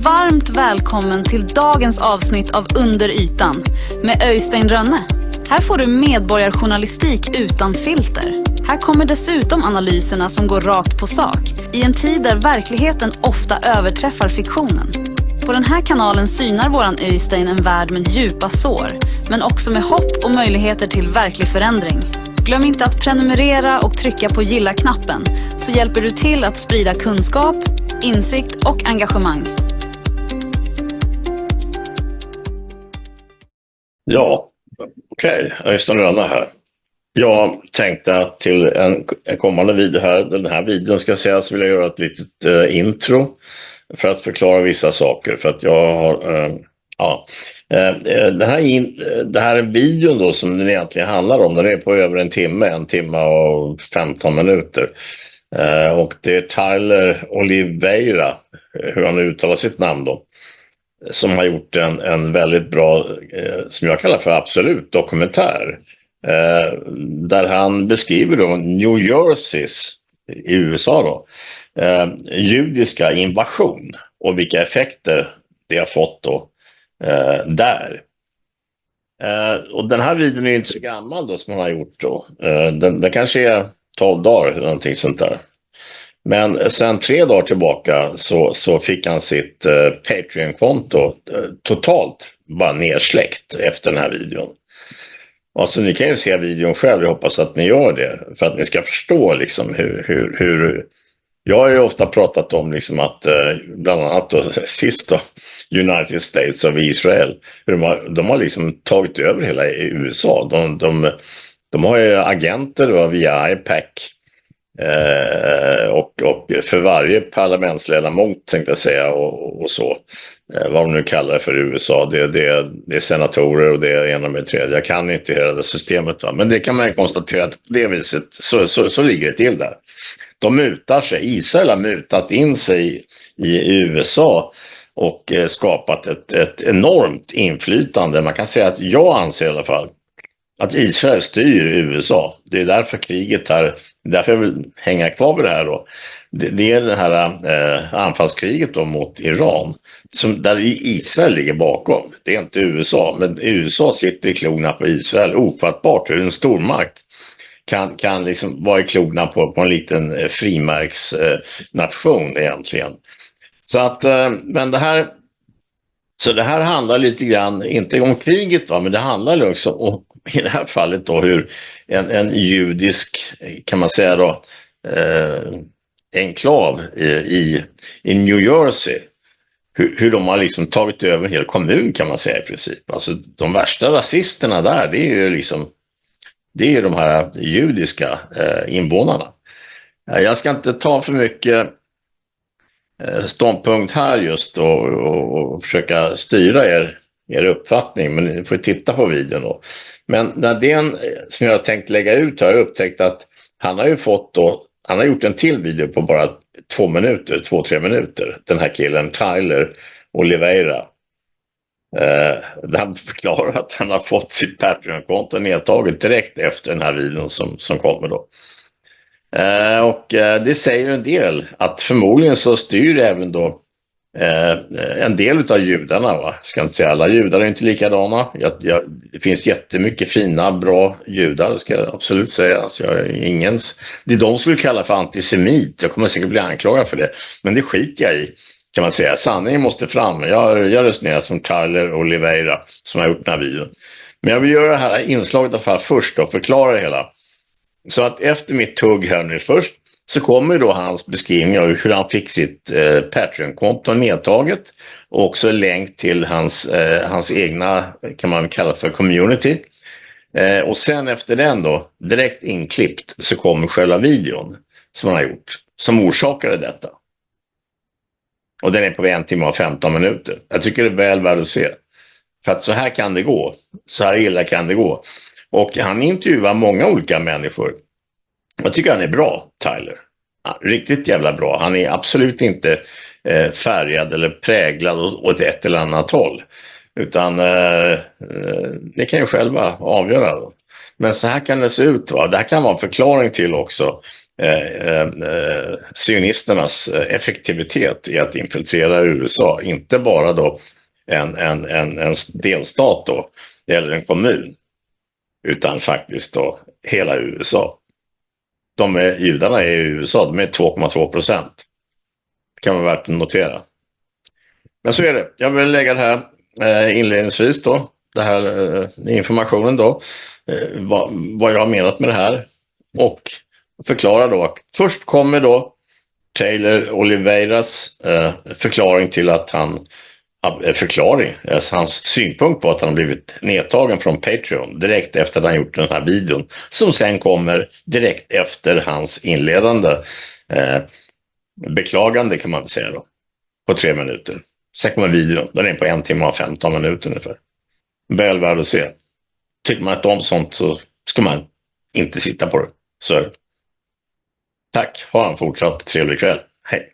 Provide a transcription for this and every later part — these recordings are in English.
Varmt välkommen till dagens avsnitt av Under ytan med Öystein Rönne. Här får du medborgarjournalistik utan filter. Här kommer dessutom analyserna som går rakt på sak i en tid där verkligheten ofta överträffar fiktionen. På den här kanalen synar våran Öystein en värld med djupa sår, men också med hopp och möjligheter till verklig förändring. Glöm inte att prenumerera och trycka på gilla-knappen så hjälper du till att sprida kunskap, insikt och engagemang. Ja, okej. Öystein Rönne här. Jag tänkte att till en kommande video här, den här videon ska jag säga, så vill jag göra ett litet intro för att förklara vissa saker. För att jag har, den här videon då som den egentligen handlar om, den är på över en timme och 15 minuter. Och det är Tyler Oliveira, hur han uttalar sitt namn då, som har gjort en väldigt bra, som jag kallar för absolut dokumentär. Där han beskriver då New Jerseys i USA då, judiska invasion och vilka effekter det har fått då där. Och den här videon är inte så gammal då som han har gjort då. Den kanske är 12 dagar eller någonting sånt där. Men sen 3 dagar tillbaka så fick han sitt Patreon-konto totalt bara nedsläckt efter den här videon. Alltså ni kan ju se videon själv, jag hoppas att ni gör det. För att ni ska förstå liksom hur jag har ju ofta pratat om liksom att bland annat då, sist då, United States of Israel, hur de har liksom tagit över hela USA. De har ju agenter då, via IPAC. Och för varje parlamentsledamot tänkte jag säga och så, vad de nu kallar det för USA, det är senatorer och det är en och med tredje. Jag kan inte hela det systemet, va? Men det kan man ju konstatera att på det viset så ligger det till där. De mutar sig, Israel har mutat in sig i USA och skapat ett enormt inflytande. Man kan säga att jag anser i alla fall att Israel styr USA. Det är därför kriget här, därför jag vill hänga kvar vid det här då. Det är det här anfallskriget då mot Iran, där Israel ligger bakom. Det är inte USA, men USA sitter i klorna på Israel. Ofattbart hur en stormakt kan liksom vara i klorna på en liten frimärksnation egentligen. Så att, men det här... Så det här handlar lite grann, inte om kriget va, men det handlar också om, i det här fallet då, hur en judisk, kan man säga då, enklav i New Jersey, hur de har liksom tagit över en hel kommun kan man säga i princip. Alltså de värsta rasisterna där, det är ju liksom, det är de här judiska invånarna. Jag ska inte ta för mycket ståndpunkt här just och försöka styra er uppfattning, men ni får titta på videon då. Men när den som jag har tänkt lägga ut har jag upptäckt att han har ju fått då, han har gjort en till video på bara 2-3 minuter, den här killen Tyler Oliveira, där han förklarar att han har fått sitt Patreon-konto nedtaget direkt efter den här videon som kommer då. Och det säger en del att förmodligen så styr även då en del av judarna, va? Ska inte säga alla judar är inte likadana. Det finns jättemycket fina, bra judar ska jag absolut säga. Alltså det är de skulle kalla för antisemit. Jag kommer säkert bli anklagad för det. Men det skiter jag i, kan man säga. Sanningen måste fram. Jag resonerar som Tyler Oliveira som har gjort den här videon. Men jag vill göra det här inslaget i alla fall först och förklara det hela. Så att efter mitt tugg här nu först så kommer då hans beskrivning av hur han fick sitt Patreon-konto nedtaget och också länk till hans egna, kan man kalla för community. Och sen efter den då, direkt inklippt, så kommer själva videon som han har gjort, som orsakade detta. Och den är på 1 timme och 15 minuter. Jag tycker det är väl värd att se. För att så här kan det gå. Så här illa kan det gå. Och han intervjuar många olika människor. Jag tycker han är bra, Tyler. Ja, riktigt jävla bra. Han är absolut inte färgad eller präglad åt ett eller annat håll. Utan det kan ju själva avgöra. Men så här kan det se ut. Va? Det här kan vara en förklaring till också sionisternas effektivitet i att infiltrera USA. Inte bara då en delstat då, eller en kommun, utan faktiskt då hela USA. Judarna är i USA, de är 2,2%. Det kan vara värt att notera. Men så är det. Jag vill lägga det här inledningsvis då, det här informationen då, vad jag har menat med det här, och förklara då. Först kommer då Taylor Oliveiras förklaring till att hans synpunkt på att han har blivit nedtagen från Patreon direkt efter att han gjort den här videon, som sen kommer direkt efter hans inledande beklagande, kan man väl säga då, på 3 minuter. Sen kommer videon, den är på 1 timme och 15 minuter ungefär. Väl värd att se. Tycker man inte om sånt så ska man inte sitta på det. Så tack, ha en fortsatt trevlig kväll. Hej!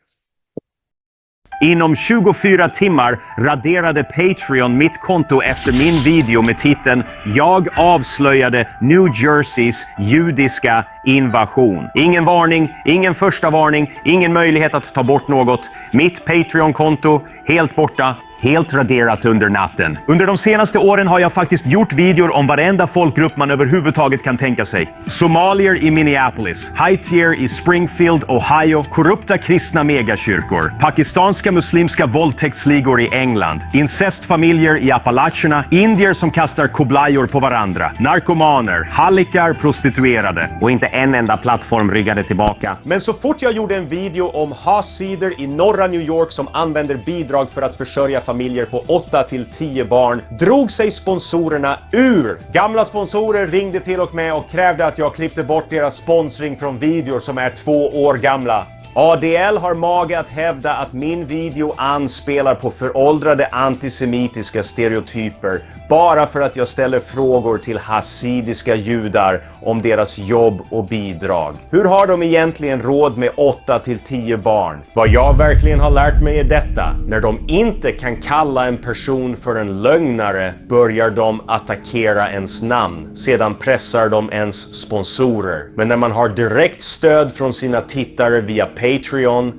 Inom 24 timmar raderade Patreon mitt konto efter min video med titeln "Jag avslöjade New Jerseys judiska invasion". Ingen varning, ingen första varning, ingen möjlighet att ta bort något. Mitt Patreon-konto helt borta. Helt raderat under natten. Under de senaste åren har jag faktiskt gjort videor om varenda folkgrupp man överhuvudtaget kan tänka sig. Somalier i Minneapolis, haitier i Springfield, Ohio, korrupta kristna megakyrkor, pakistanska muslimska våldtäktsligor i England, incestfamiljer i Appalacherna, indier som kastar koblajor på varandra, narkomaner, hallickar, prostituerade, och inte en enda plattform ryggade tillbaka. Men så fort jag gjorde en video om hassidor i norra New York som använder bidrag för att försörja familjer på 8 till 10 barn, drog sig sponsorerna ur. Gamla sponsorer ringde till och med och krävde att jag klippte bort deras sponsring från videor som är 2 år gamla. ADL har mage att hävda att min video anspelar på föråldrade antisemitiska stereotyper bara för att jag ställer frågor till hasidiska judar om deras jobb och bidrag. Hur har de egentligen råd med 8 till 10 barn? Vad jag verkligen har lärt mig är detta: när de inte kan kalla en person för en lögnare börjar de attackera ens namn. Sedan pressar de ens sponsorer. Men när man har direkt stöd från sina tittare via Patreon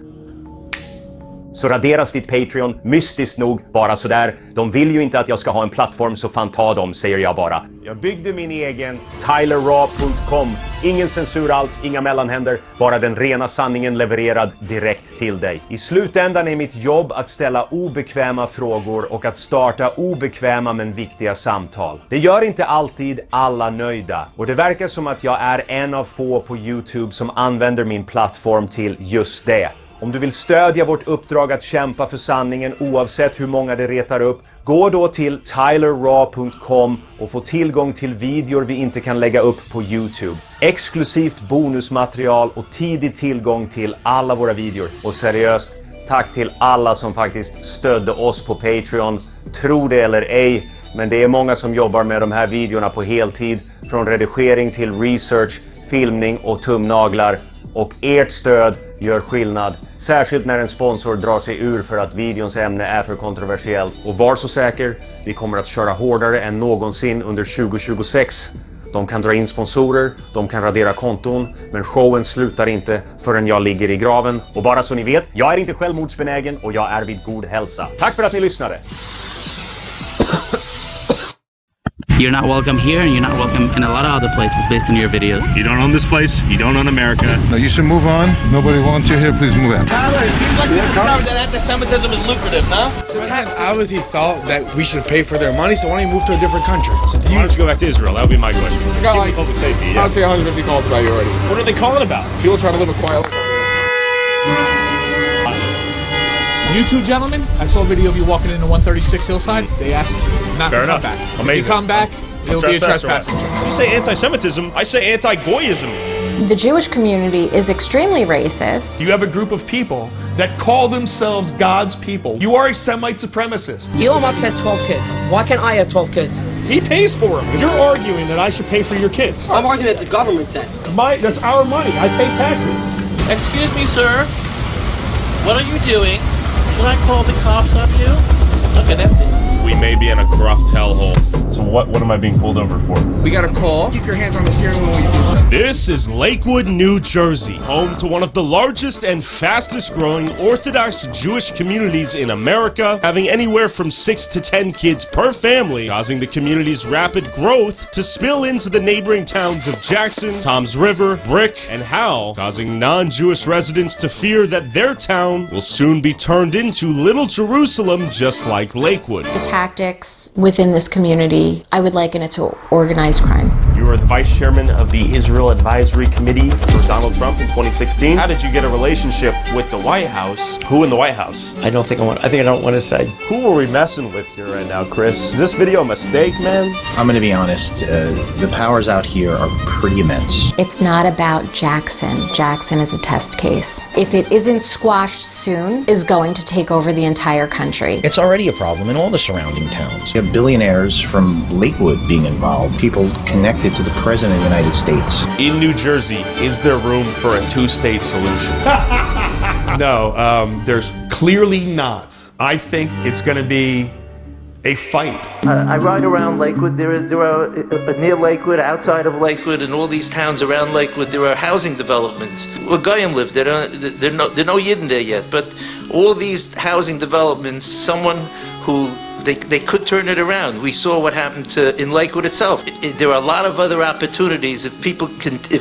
så raderas ditt Patreon mystiskt nog bara sådär. De vill ju inte att jag ska ha en plattform, så fan ta dem, säger jag bara. Jag byggde min egen tylerraw.com. Ingen censur alls, inga mellanhänder, bara den rena sanningen levererad direkt till dig. I slutändan är mitt jobb att ställa obekväma frågor och att starta obekväma men viktiga samtal. Det gör inte alltid alla nöjda, och det verkar som att jag är en av få på YouTube som använder min plattform till just det. Om du vill stödja vårt uppdrag att kämpa för sanningen oavsett hur många det retar upp, gå då till tylerraw.com och få tillgång till videor vi inte kan lägga upp på YouTube. Exklusivt bonusmaterial och tidig tillgång till alla våra videor. Och seriöst, tack till alla som faktiskt stödde oss på Patreon. Tro det eller ej, men det är många som jobbar med de här videorna på heltid. Från redigering till research, filmning och tumnaglar. Och ert stöd gör skillnad, särskilt när en sponsor drar sig ur för att videons ämne är för kontroversiellt. Och var så säker, vi kommer att köra hårdare än någonsin under 2026. De kan dra in sponsorer, de kan radera konton, men showen slutar inte förrän jag ligger i graven. Och bara så ni vet, jag är inte självmordsbenägen och jag är vid god hälsa. Tack för att ni lyssnade! You're not welcome here, and you're not welcome in a lot of other places based on your videos. You don't own this place. You don't own America. No, you should move on. Nobody wants you here. Please move out. Tyler, it seems like you discovered that anti-Semitism is lucrative, no? So Pat obviously thought that we should pay for their money, so why don't you move to a different country? So Why don't you go back to Israel? That would be my question. We got like, Public safety, I would say 150 calls about you already. What are they calling about? People trying to live a quiet life. You two gentlemen, I saw a video of you walking into 136 Hillside. They asked not Fair to enough. come back. Amazing. If you come back, it'll be a trespassing charge. So you say anti-Semitism, I say anti-Goyism. The Jewish community is extremely racist. You have a group of people that call themselves God's people. You are a Semite supremacist. Elon Musk has 12 kids. Why can't I have 12 kids? He pays for them. You're arguing that I should pay for your kids. I'm arguing that the government said. That's our money. I pay taxes. Excuse me, sir. What are you doing? Did I call the cops on you? Look at that thing. we may be in a corrupt hellhole. So what am I being pulled over for? We got a call. Keep your hands on the steering wheel when you do so. This is Lakewood, New Jersey, home to one of the largest and fastest growing Orthodox Jewish communities in America, having anywhere from 6 to 10 kids per family, causing the community's rapid growth to spill into the neighboring towns of Jackson, Toms River, Brick, and Howell, causing non-Jewish residents to fear that their town will soon be turned into Little Jerusalem, just like Lakewood. The tactics within this community, I would liken it to organized crime. You were the vice chairman of the Israel Advisory Committee for Donald Trump in 2016. How did you get a relationship with the White House? Who in the White House? I think I don't want to say. Who are we messing with here right now, Chris? Is this video a mistake, man? I'm going to be honest. The powers out here are pretty immense. It's not about Jackson. Jackson is a test case. If it isn't squashed soon, is going to take over the entire country. It's already a problem in all the surrounding towns. You have billionaires from Lakewood being involved, people connected to the President of the United States. In New Jersey, is there room for a two-state solution? No, there's clearly not. I think it's going to be a fight. I ride around Lakewood. There are near Lakewood, outside of Lakewood, and all these towns around Lakewood, there are housing developments. Well, Goyim live there. There are no Yidden there yet, but all these housing developments, someone who they could turn it around. We saw what happened in Lakewood itself. There are a lot of other opportunities if people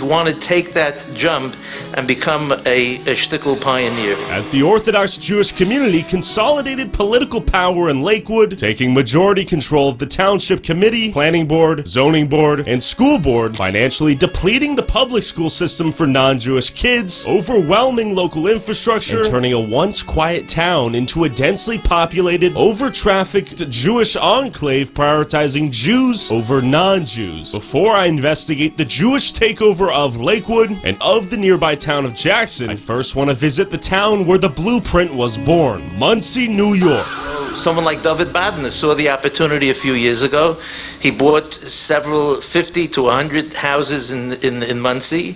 want to take that jump and become a shtickle pioneer. As the Orthodox Jewish community consolidated political power in Lakewood, taking majority control of the Township Committee, Planning Board, Zoning Board, and School Board, financially depleting the public school system for non-Jewish kids, overwhelming local infrastructure, and turning a once quiet town into a densely populated, over-trafficked Jewish enclave prioritizing Jews over non-Jews. Before I investigate the Jewish takeover of Lakewood and of the nearby town of Jackson, I first want to visit the town where the blueprint was born, Muncie, New York. Someone like David Badner saw the opportunity a few years ago. He bought 50 to 100 houses in Muncie.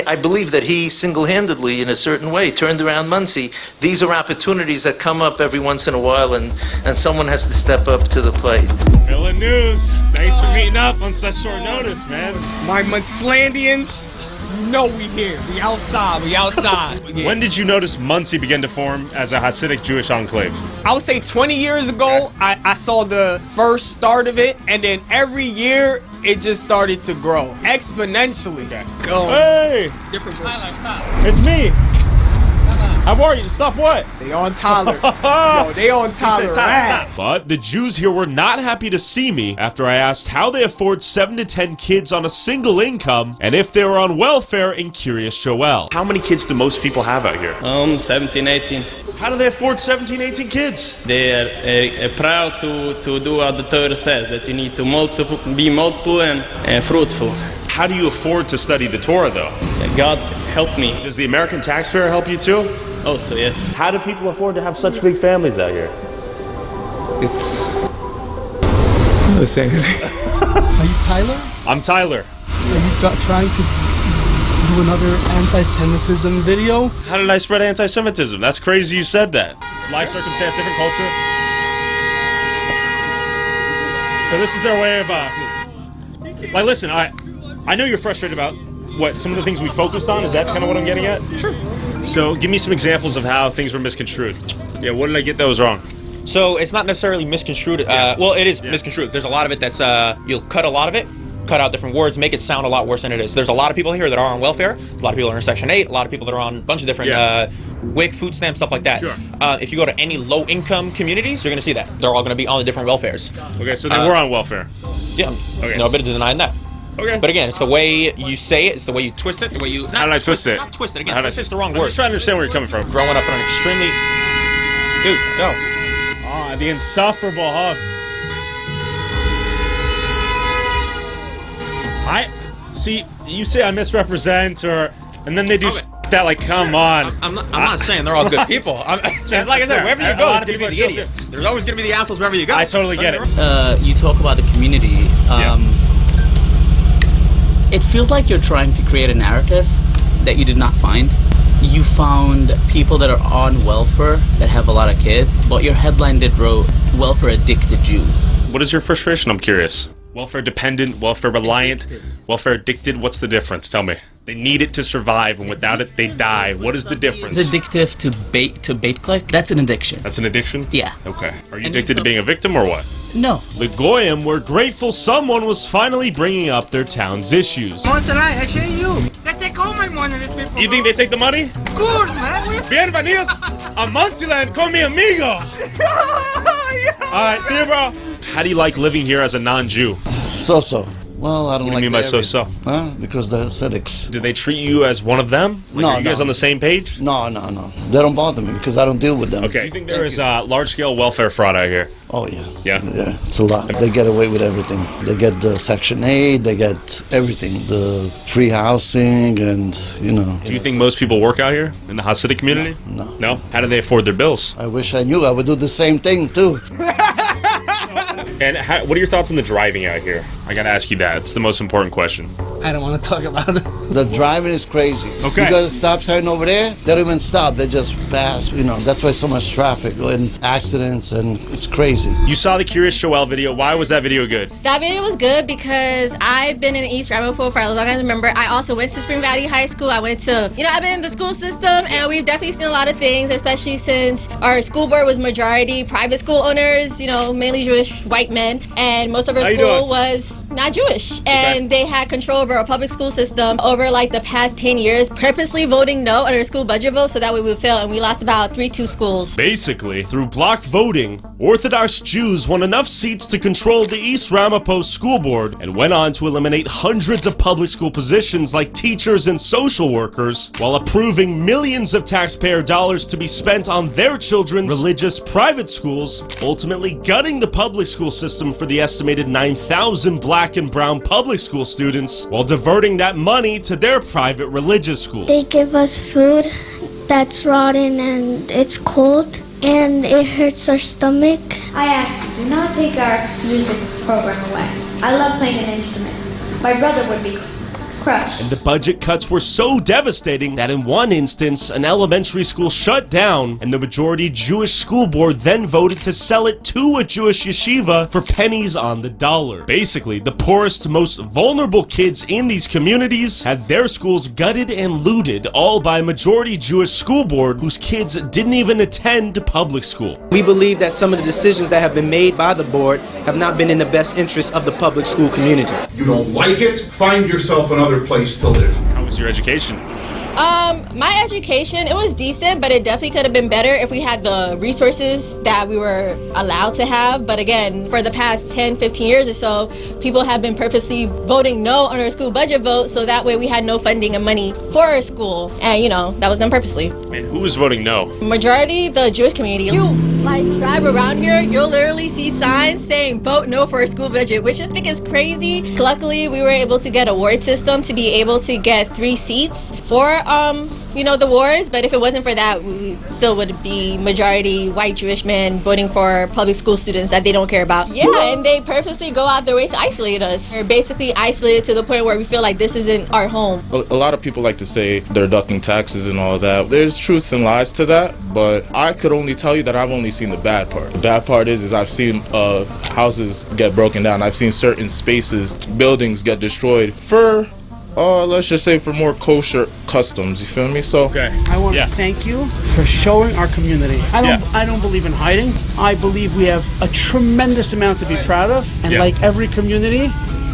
I believe that he single-handedly, in a certain way, turned around Muncie. These are opportunities that come up every once in a while, and someone has to step up to the plate. Villa News, thanks for meeting up on such short notice, man. My Muncelandians, you know we here. We outside. When did you notice Muncie begin to form as a Hasidic Jewish enclave? I would say 20 years ago, I saw the first start of it, and then every year, it just started to grow exponentially. Hey! Different. It's me! How are you? Stop what? They on Tyler. Yo, they on Tyler. But the Jews here were not happy to see me after I asked how they afford 7 to 10 kids on a single income and if they were on welfare in Curious Joel. How many kids do most people have out here? 17, 18. How do they afford 17, 18 kids? They are proud to do what the Torah says, that you need to be multiple and fruitful. How do you afford to study the Torah, though? God help me. Does the American taxpayer help you, too? Also, yes. How do people afford to have such big families out here? I'm not saying anything. Are you Tyler? I'm Tyler. Are you trying to do another anti-Semitism video? How did I spread anti-Semitism? That's crazy you said that. Life circumstance, different culture. So this is their way of, like, listen, I know you're frustrated about some of the things we focused on. Is that kind of what I'm getting at? Sure. So give me some examples of how things were misconstrued. Yeah, what did I get that was wrong? So it's not necessarily misconstrued. Well, it is misconstrued. There's a lot of it that's, you'll cut a lot of it, cut out different words, make it sound a lot worse than it is. There's a lot of people here that are on welfare. A lot of people are in Section 8. A lot of people that are on a bunch of different WIC, food stamps, stuff like that. Sure. If you go to any low-income communities, you're going to see that. They're all going to be on the different welfares. Okay, so they were on welfare. Yeah. Okay. No bit of denying that. Okay. But again, it's the way you say it, it's the way you twist it, the way you... How did I twist it? Not twist it, again, twist is the wrong word. I'm just trying to understand where you're coming from. Growing up in an extremely... Dude, go. Ah, the insufferable hub. See, you say I misrepresent, and then they do that, like, come on. I'm not saying they're all good people. It's like I said, wherever you go, there's going to be the idiots. There's always going to be the assholes wherever you go. I totally get it. You talk about the community. It feels like you're trying to create a narrative that you did not find. you found people that are on welfare that have a lot of kids, but your headline did wrote welfare addicted Jews. What is your frustration? I'm curious. Welfare dependent, welfare reliant, welfare addicted. What's the difference? Tell me. They need it to survive, and without it, they die. What is the difference? It's addictive to bait click. That's an addiction. That's an addiction? Yeah. Okay. Are you addicted to being a victim or what? No. The Goyim were grateful someone was finally bringing up their town's issues. I show you. They take all my money, these people. You think they take the money? Good, man. Bienvenidos a Muncie con mi amigo. Alright, see you, bro. How do you like living here as a non-Jew? So-so. Well, I don't What do like you mean by so-so? Huh? Because they're aesthetics. Do they treat you as one of them? Like, No, are you guys no. on the same page? No. They don't bother me because I don't deal with them. Okay. Do you think there is large-scale welfare fraud out here? Oh, yeah. Yeah? Yeah, it's a lot. They get away with everything. They get the Section 8, they get everything. The free housing and, you know. Do you think most people work out here in the Hasidic community? No. No? How do they afford their bills? I wish I knew. I would do the same thing, too. And what are your thoughts on the driving out here? I gotta ask you that. It's the most important question. I don't want to talk about it. The driving is crazy. Okay. You got a stop sign over there, they don't even stop. They just pass, you know. That's why so much traffic and accidents, and it's crazy. You saw the Curious Joel video. Why was that video good? That video was good because I've been in East Ramapo for as long as I remember. I also went to Spring Valley High School. I've been in the school system, and we've definitely seen a lot of things, especially since our school board was majority private school owners, mainly Jewish white men, and most of our school was not Jewish. And they had control over our public school system over like the past 10 years, purposely voting no on our school budget vote so that way we would fail, and we lost about 3-2 schools. Basically, through block voting, Orthodox Jews won enough seats to control the East Ramapo School Board and went on to eliminate hundreds of public school positions like teachers and social workers, while approving millions of taxpayer dollars to be spent on their children's religious private schools, ultimately gutting the public school system for the estimated 9,000 black and brown public school students, while diverting that money to their private religious schools. They give us food that's rotten and it's cold and it hurts our stomach. I ask you, do not take our music program away. I love playing an instrument. My brother would be crushed. And the budget cuts were so devastating that in one instance, an elementary school shut down, and the majority Jewish school board then voted to sell it to a Jewish yeshiva for pennies on the dollar. Basically, the poorest, most vulnerable kids in these communities had their schools gutted and looted, all by a majority Jewish school board whose kids didn't even attend public school. We believe that some of the decisions that have been made by the board have not been in the best interest of the public school community. You don't like it, find yourself another place to live. How was your education? My education, it was decent, but it definitely could have been better if we had the resources that we were allowed to have. But again, for the past 10-15 years or so, people have been purposely voting no on our school budget vote, so that way we had no funding and money for our school, and that was done purposely. And who was voting no? Majority the Jewish community. You drive around here, you'll literally see signs saying vote no for a school budget, which I think is crazy. Luckily, we were able to get a ward system to be able to get 3 seats for the wards, but if it wasn't for that, we still would be majority white Jewish men voting for public school students that they don't care about. Yeah, and they purposely go out their way to isolate us. We're basically isolated to the point where we feel like this isn't our home. A lot of people like to say they're ducking taxes and all that. There's truth and lies to that, but I could only tell you that I've only seen the bad part. The bad part is I've seen houses get broken down. I've seen certain spaces, buildings get destroyed for let's just say for more kosher customs, you feel me? So I want to thank you for showing our community. I don't believe in hiding. I believe we have a tremendous amount to be proud of, and like every community,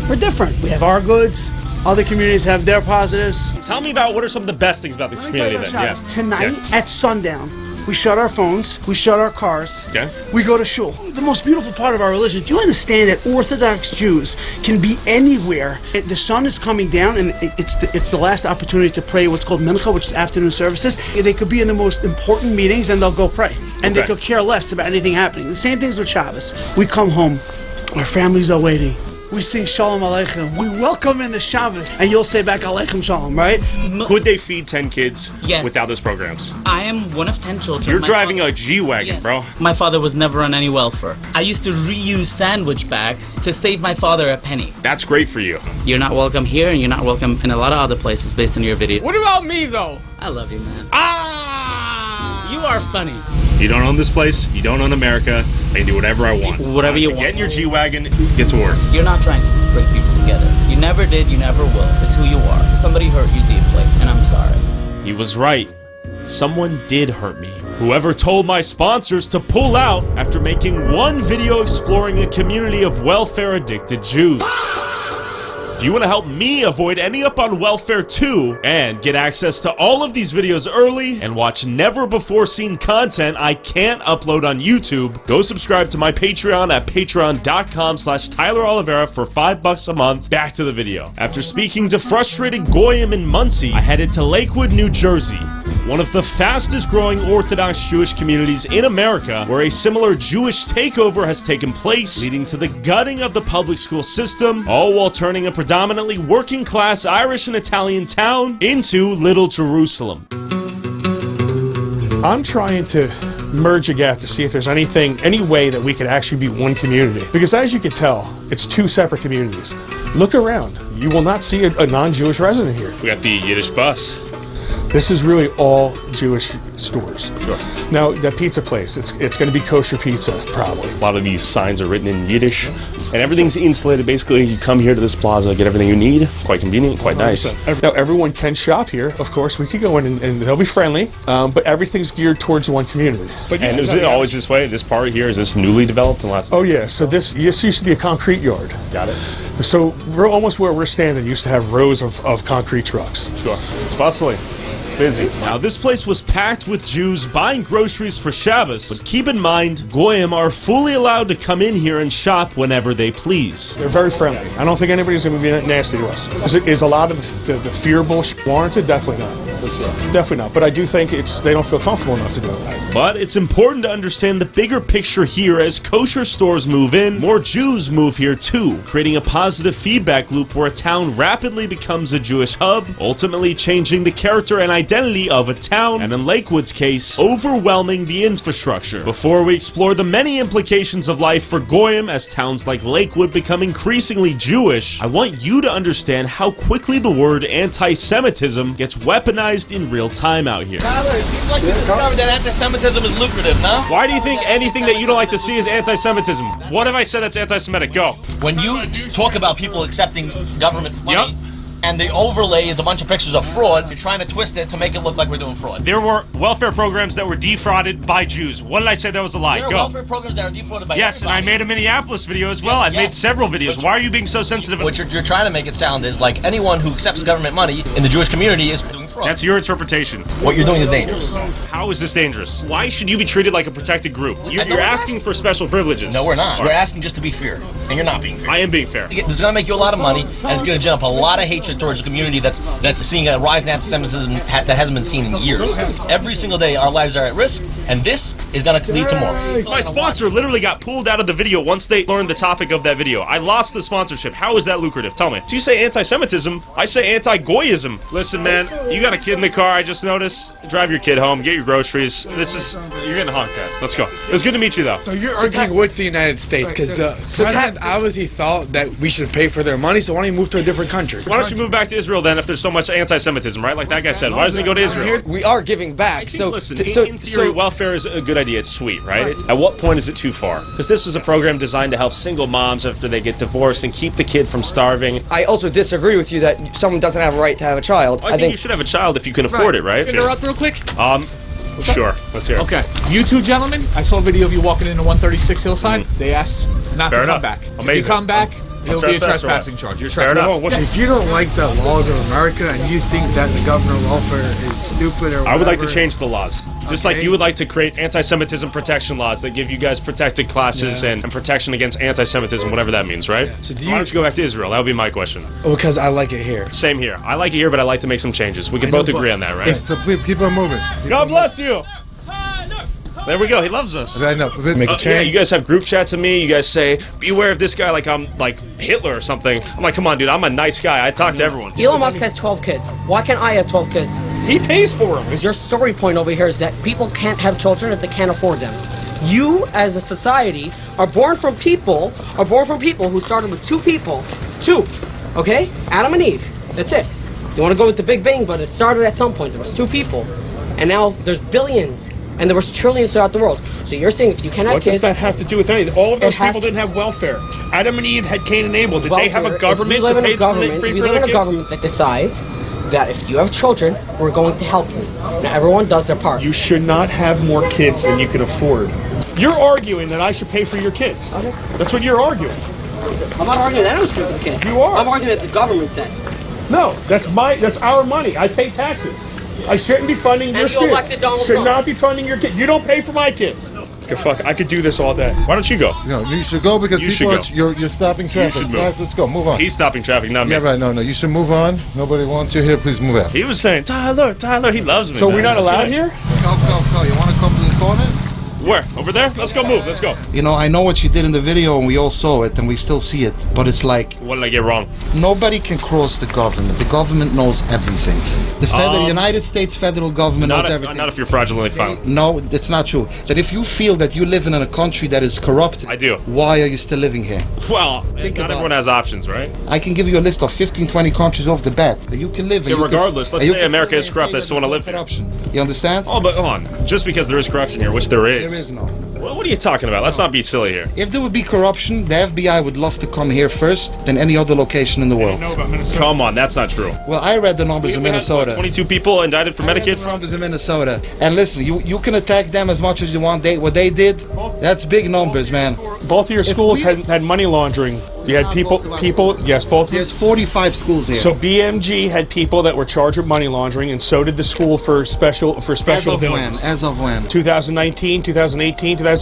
we're different. We have our goods. Other communities have their positives. Tell me about what are some of the best things about this community then. Tonight at sundown, we shut our phones, we shut our cars, we go to shul. The most beautiful part of our religion, do you understand that Orthodox Jews can be anywhere? The sun is coming down, and it's the last opportunity to pray what's called mincha, which is afternoon services. They could be in the most important meetings, and they'll go pray. And they could care less about anything happening. The same things with Shabbos. We come home, our families are waiting. We sing Shalom Aleichem. We welcome in the Shabbos, and you'll say back Aleichem Shalom, right? Could they feed 10 kids Yes. without those programs? I am one of 10 children. You're My driving a G-Wagon, bro. My father was never on any welfare. I used to reuse sandwich bags to save my father a penny. That's great for you. You're not welcome here, and you're not welcome in a lot of other places based on your video. What about me, though? I love you, man. Ah! You are funny. You don't own this place. You don't own America. I can do whatever I want. Whatever you want. Get in your G-Wagon, get to work. You're not trying to bring people together. You never did, you never will. It's who you are. Somebody hurt you deeply, and I'm sorry. He was right. Someone did hurt me. Whoever told my sponsors to pull out after making one video exploring a community of welfare-addicted Jews. If you want to help me avoid ending up on welfare too, and get access to all of these videos early, and watch never-before-seen content I can't upload on YouTube, go subscribe to my Patreon at patreon.com/TylerOliveira for $5 a month. Back to the video. After speaking to frustrated Goyim in Muncie, I headed to Lakewood, New Jersey, one of the fastest growing Orthodox Jewish communities in America, where a similar Jewish takeover has taken place, leading to the gutting of the public school system, all while turning a predominantly working class Irish and Italian town into Little Jerusalem. I'm trying to merge a gap to see if there's any way that we could actually be one community. Because as you can tell, it's two separate communities. Look around. You will not see a non-Jewish resident here. We got the Yiddish bus. This is really all Jewish stores. Sure. Now, that pizza place, it's going to be kosher pizza, probably. A lot of these signs are written in Yiddish, and everything's insulated. Basically, you come here to this plaza, get everything you need. Quite convenient, quite nice. Now, everyone can shop here. Of course, we could go in and they'll be friendly, but everything's geared towards one community. And is it always this way? This part here, is this newly developed in the last? Oh, yeah. So this used to be a concrete yard. Got it. So we're almost where we're standing used to have rows of concrete trucks. Sure. It's bustling. Busy. Now, this place was packed with Jews buying groceries for Shabbos, but keep in mind, Goyim are fully allowed to come in here and shop whenever they please. They're very friendly. I don't think anybody's going to be nasty to us. Is a lot of the fear bullshit warranted? Definitely not. Definitely not. But I do think they don't feel comfortable enough to do it. But it's important to understand the bigger picture here. As kosher stores move in, more Jews move here too, creating a positive feedback loop where a town rapidly becomes a Jewish hub, ultimately changing the character and identity of a town, and in Lakewood's case, overwhelming the infrastructure. Before we explore the many implications of life for Goyim as towns like Lakewood become increasingly Jewish, I want you to understand how quickly the word anti-Semitism gets weaponized in real time out here. Tyler, it seems like you discovered that anti-Semitism is lucrative, no? Why do you think anything that you don't like to see is anti-Semitism? What have I said that's anti-Semitic? Go. When you talk about people accepting government money, and the overlay is a bunch of pictures of fraud, you're trying to twist it to make it look like we're doing fraud. There were welfare programs that were defrauded by Jews. What did I say that was a lie? There are welfare programs that are defrauded by Yes, everybody. and I made a Minneapolis video as well. I've made several videos. Why are you being so sensitive? What you're trying to make it sound is like anyone who accepts government money in the Jewish community is doing fraud. That's your interpretation. What you're doing is dangerous. How is this dangerous? Why should you be treated like a protected group? You're asking for special privileges. No, we're not. We're asking just to be fair, and you're not being fair. I am being fair. This is going to make you a lot of money, and it's going to gin up a lot of hatred towards a community that's seeing a rise in anti-Semitism that hasn't been seen in years. Every single day, our lives are at risk, and this is going to lead to more. My sponsor literally got pulled out of the video once they learned the topic of that video. I lost the sponsorship. How is that lucrative? Tell me. So you say anti-Semitism, I say anti-Goyism. Listen, man, you got a kid in the car, I just noticed. Drive your kid home, get your groceries. You're getting honked at. Let's go. It was good to meet you, though. So you're arguing with the United States because the president obviously thought that we should pay for their money, so why don't you move to a different country? Why don't you move back to Israel then if there's so much anti-Semitism, right? Like that guy said. Why doesn't he go to Israel? We are giving back. Listen, in theory, welfare is a good idea. It's sweet, right? At what point is it too far? Because this was a program designed to help single moms after they get divorced and keep the kid from starving. I also disagree with you that someone doesn't have a right to have a child. I think you should have a child if you can afford it, right? Can I interrupt real quick? Sure. Let's hear it. Okay. You two gentlemen, I saw a video of you walking into 136 Hillside. They asked not to come back. Amazing. If you come back, it'll be a trespassing charge. You're trespassing. If you don't like the laws of America and you think that the government welfare is stupid or whatever, I would like to change the laws. Just like you would like to create anti-Semitism protection laws that give you guys protected classes and protection against anti-Semitism, whatever that means, right? So why don't you go back to Israel? That would be my question. Because I like it here. Same here. I like it here, but I like to make some changes. We can both agree on that, right? So please keep on moving. God bless you. There we go. He loves us. I know. Make a change. Yeah, you guys have group chats with me. You guys say, beware of this guy like I'm like Hitler or something. I'm like, come on, dude. I'm a nice guy. I talk to everyone. Elon Musk has 12 kids. Why can't I have 12 kids? He pays for them. Your story point over here is that people can't have children if they can't afford them. You, as a society, are born from people who started with two people. Two. Okay? Adam and Eve. That's it. You want to go with the Big Bang, but it started at some point. There was 2 people, and now there's billions, and there was trillions throughout the world. So you're saying if you can't have kids... What does that have to do with anything? All of those people didn't have welfare. Adam and Eve had Cain and Abel. Did they have a government to pay for their kids? We live in a government that decides that if you have children, we're going to help you. Now, everyone does their part. You should not have more kids than you can afford. You're arguing that I should pay for your kids. Okay. That's what you're arguing. I'm not arguing that I was paying for the kids. You are. I'm arguing that the government said. No, that's our money. I pay taxes. I shouldn't be funding your kids. And you elected Donald Trump. Should not be funding your kids. You don't pay for my kids. Okay, fuck, I could do this all day. Why don't you go? No, you should go because you're stopping traffic. You should move. Guys, let's go. Move on. He's stopping traffic, not me. Yeah, right. No, you should move on. Nobody wants you here. Please move out. He was saying, Tyler, he loves me. So man. we're not allowed here? Come. You want to come to the corner? Where? Over there? Let's go move. Let's go. You know, I know what you did in the video, and we all saw it, and we still see it. But it's like... What did I get wrong? Nobody can cross the government. The government knows everything. The United States federal government knows everything. Not if you're fraudulently found. No, it's not true. That if you feel that you live in a country that is corrupted... I do. Why are you still living here? Well, not everyone has options, right? I can give you a list of 15, 20 countries off the bat that you can live in. Yeah, regardless, let's say America is corrupt, I still want to live corruption. You understand? Oh, but hold on. Just because there is corruption here, which there is. There is no. What are you talking about? Let's not be silly here. If there would be corruption, the FBI would love to come here first than any other location in the world. Come on, that's not true. Well, I read the numbers in Minnesota. 22 people indicted for Medicaid fraud. Numbers in Minnesota. And listen, you can attack them as much as you want. What they did, that's big numbers, man. Both of your schools had money laundering. You had people. Yes, both. There's 45 schools here. So BMG had people that were charged with money laundering, and so did the school for special villains. As of when? 2019, 2018, 2017.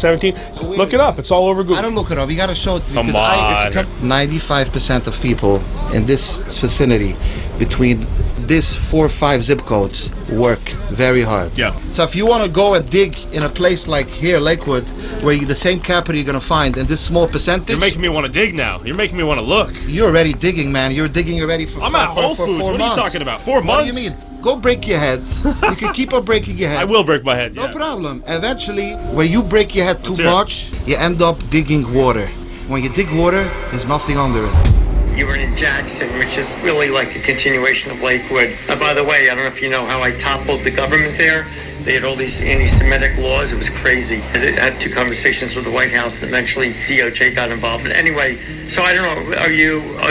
Look it up. It's all over Google. I don't look it up. You got to show it to me. Come on. 95% of people in this vicinity, between this 4 or 5 zip codes, work very hard. Yeah. So if you want to go and dig in a place like here, Lakewood, where the same capital you're going to find in this small percentage... You're making me want to dig now. You're making me want to look. You're already digging, man. You're digging already for I'm at Whole Foods. What are you talking about? 4 months? What do you mean? Go break your head. You can keep on breaking your head. I will break my head, No problem. Eventually, when you break your head too much, you end up digging water. When you dig water, there's nothing under it. You were in Jackson, which is really like a continuation of Lakewood. By the way, I don't know if you know how I toppled the government there. They had all these anti-Semitic laws. It was crazy. I had 2 conversations with the White House, and eventually DOJ got involved. But anyway, so I don't know. Are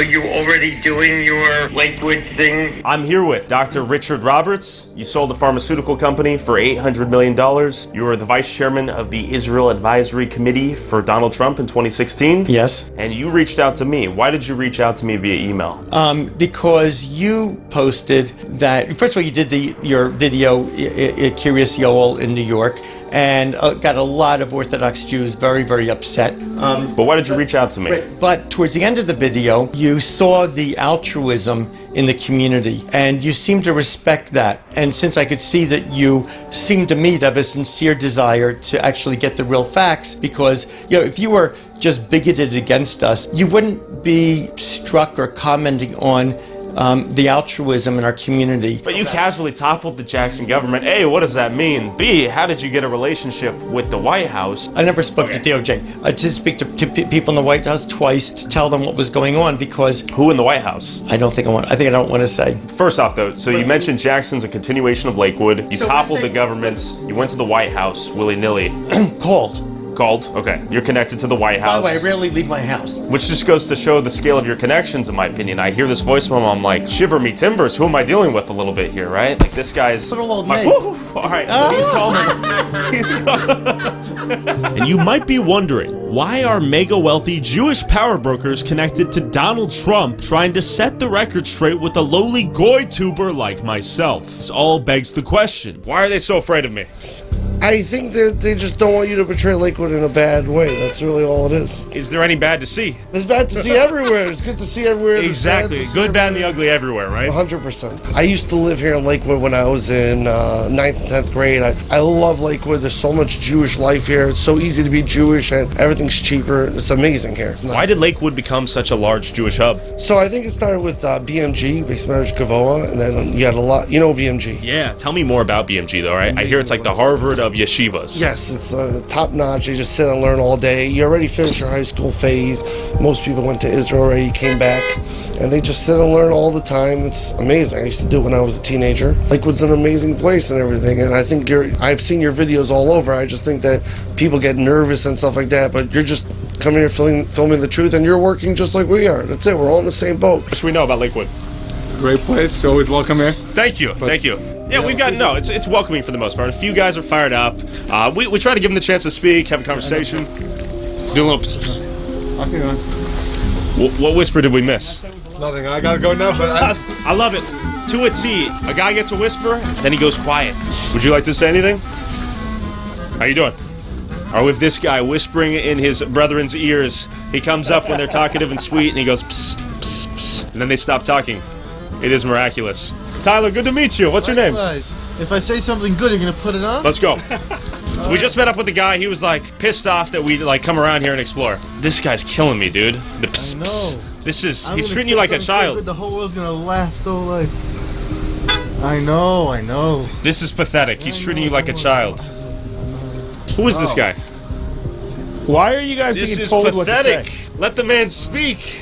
you already doing your Lakewood thing? I'm here with Dr. Richard Roberts. You sold the pharmaceutical company for $800 million. You were the vice chairman of the Israel Advisory Committee for Donald Trump in 2016. Yes. And you reached out to me. Why did you reach out to me via email? Because you posted that, first of all, you did your video, Curious Yoel in New York, and got a lot of Orthodox Jews very, very upset. But why did you reach out to me? But towards the end of the video, you saw the altruism in the community, and you seemed to respect that. And since I could see that you seemed to me to have a sincere desire to actually get the real facts, because if you were just bigoted against us, you wouldn't be struck or commenting on the altruism in our community. But you casually toppled the Jackson government. A, what does that mean? B, how did you get a relationship with the White House? I never spoke to DOJ. I did speak to people in the White House twice to tell them what was going on, because... Who in the White House? I think I don't want to say. First off, though, so you mentioned Jackson's a continuation of Lakewood. You toppled the governments. You went to the White House willy-nilly. Called. Okay. You're connected to the White House. By the way, I rarely leave my house. Which just goes to show the scale of your connections, in my opinion. I hear this voicemail, I'm like, shiver me timbers, who am I dealing with a little bit here, right? Like, this guy's... Little old me. All right, so he's calling. And you might be wondering, why are mega wealthy Jewish power brokers connected to Donald Trump trying to set the record straight with a lowly goy tuber like myself? This all begs the question, why are they so afraid of me? I think that they just don't want you to portray Lakewood in a bad way. That's really all it is. Is there any bad to see? There's bad to see everywhere. It's good to see everywhere. Exactly. Good, bad, and the ugly everywhere, right? 100%. I used to live here in Lakewood when I was in 9th and 10th grade. I love Lakewood. There's so much Jewish life here. It's so easy to be Jewish, and everything's cheaper. It's amazing here. Why did Lakewood become such a large Jewish hub? So I think it started with BMG, Base Marriage Gavoa, and then you had a lot. You know BMG? Yeah. Tell me more about BMG, though, right? I hear it's like the Harvard of of yeshivas. Yes, it's top notch. You just sit and learn all day. You already finished your high school phase. Most people went to Israel already, came back, and they just sit and learn all the time. It's amazing. I used to do it when I was a teenager. Lakewood's an amazing place and everything, and I think I've seen your videos all over. I just think that people get nervous and stuff like that, but you're just coming here filming the truth, and you're working just like we are. That's it. We're all in the same boat. What should we know about Lakewood? It's a great place. You're always welcome here. Thank you. Thank you. Yeah, we've got, no, it's welcoming for the most part. A few guys are fired up. We try to give them the chance to speak, have a conversation. Do a little psst. Okay, What whisper did we miss? nothing. I gotta go now, but I love it. To a T. A guy gets a whisper, then he goes quiet. Would you like to say anything? How you doing? Or with this guy whispering in his brethren's ears, he comes up when they're talkative and sweet, and he goes psst, psst, psst, and then they stop talking. It is miraculous. Tyler, good to meet you. What's your name? If I say something good, you're gonna put it on? Let's go. We just met up with the guy. He was like pissed off that we like come around here and explore. This guy's killing me, dude. The psst, psst. This is, he's treating you like a child. So the whole world's gonna laugh so nice. I know. This is pathetic. He's treating you like a child. Who is this guy? Why are you guys being told what to say? This is pathetic. Let the man speak.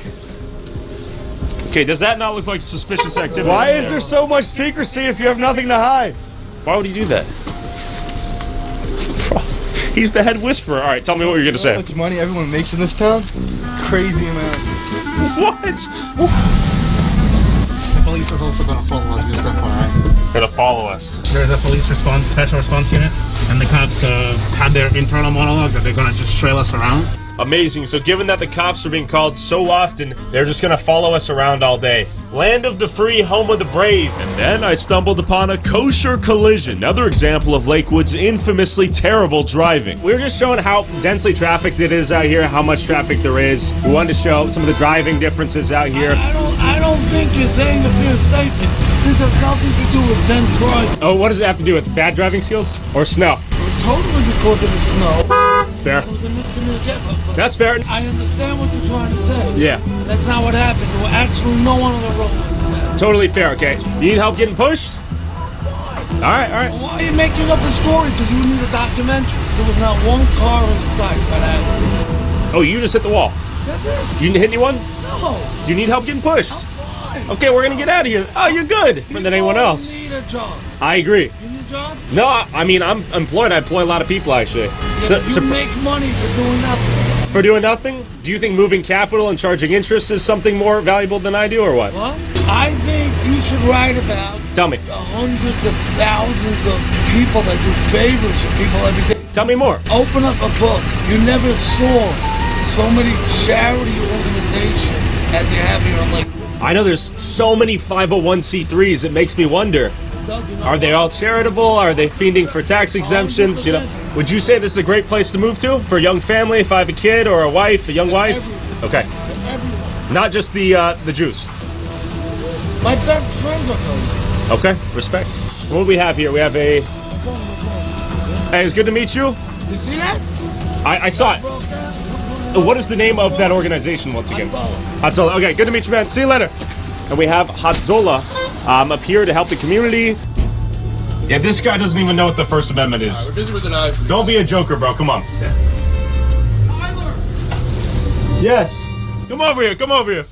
Okay, does that not look like suspicious activity? Why is there so much secrecy if you have nothing to hide? Why would he do that? He's the head whisperer. All right, tell me what you're going to say. How much money everyone makes in this town? Crazy amount. What? The police is also going to follow us, just FYI. Going to follow us. There's a police response, special response unit, and the cops had their internal monologue that they're going to just trail us around. Amazing. So given that the cops are being called so often, they're just going to follow us around all day. Land of the free, home of the brave. And then I stumbled upon a kosher collision. Another example of Lakewood's infamously terrible driving. We were just showing how densely trafficked it is out here, how much traffic there is. We wanted to show some of the driving differences out here. I don't think you're saying a fair statement. This has nothing to do with dense driving. Oh, what does it have to do with bad driving skills or snow? Totally because of the snow. Fair. It was a miscommunication. That's fair. I understand what you're trying to say. Yeah. That's not what happened. There were actually no one on the road. Totally fair, okay. You need help getting pushed? All right. Why are you making up a story? Because you need a documentary. There was not one car in sight by that. Oh, you just hit the wall. That's it. You didn't hit anyone? No. Do you need help getting pushed? I'm fine. Okay, we're gonna get out of here. Oh, you're good. Different than anyone else. You need a job. I agree. You need a job? No, I mean, I'm employed. I employ a lot of people, actually. Yeah, you make money for doing nothing. For doing nothing? Do you think moving capital and charging interest is something more valuable than I do, or what? What? I think you should write about Tell me. the hundreds of thousands of people that do favors for people every day. Tell me more. Open up a book. You never saw so many charity organizations as you have here on Lake. I know there's so many 501c3s, it makes me wonder. Are they all charitable? Are they fiending for tax exemptions? You know, would you say this is a great place to move to for a young family? If I have a kid or a wife, a young wife? Okay. Not just the Jews. My best friends are coming. Okay, respect. What do we have here? We have a... Hey, it's good to meet you. You see that? I saw it. What is the name of that organization once again? Hatzolah. Okay, good to meet you, man. See you later. And we have Hatzolah up here to help the community. Yeah, this guy doesn't even know what the First Amendment is. we're busy with the knives. Don't be a joker, bro. Come on. Yes. Come over here. Come over here.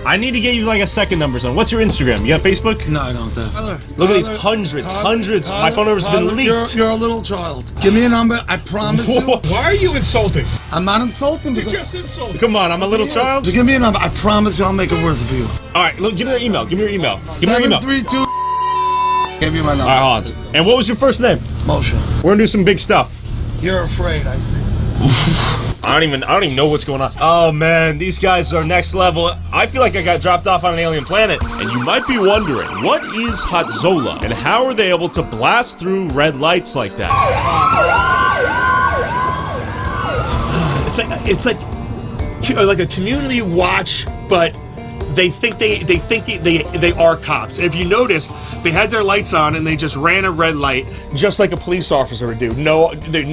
I need to get you like a second number. So, what's your Instagram? You got Facebook? No, I don't have. Look at these hundreds. My phone number's been leaked. You're a little child. Give me a number. I promise you. Why are you insulting? I'm not insulting. You just insulted. Come on, I'm a little child. So give me a number. I promise you I'll make it worth it for you. All right, look, give me your email. Give me your email. Give me your email. 732. Give you my number. All right, hold on. And what was your first name? Moshe. We're gonna do some big stuff. You're afraid, I see. I don't even know what's going on. Oh man, these guys are next level. I feel like I got dropped off on an alien planet. And you might be wondering, what is Hatzolah and how are they able to blast through red lights like that? It's like a community watch, but they think they are cops. If you notice, they had their lights on and they just ran a red light, just like a police officer would do. No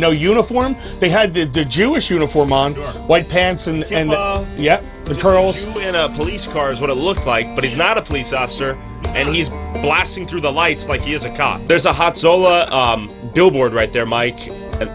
uniform. They had the Jewish uniform on, white pants and the curls. A Jew in a police car is what it looked like, but he's not a police officer. and he's blasting through the lights like he is a cop. There's a Hatzola billboard right there, Mike. And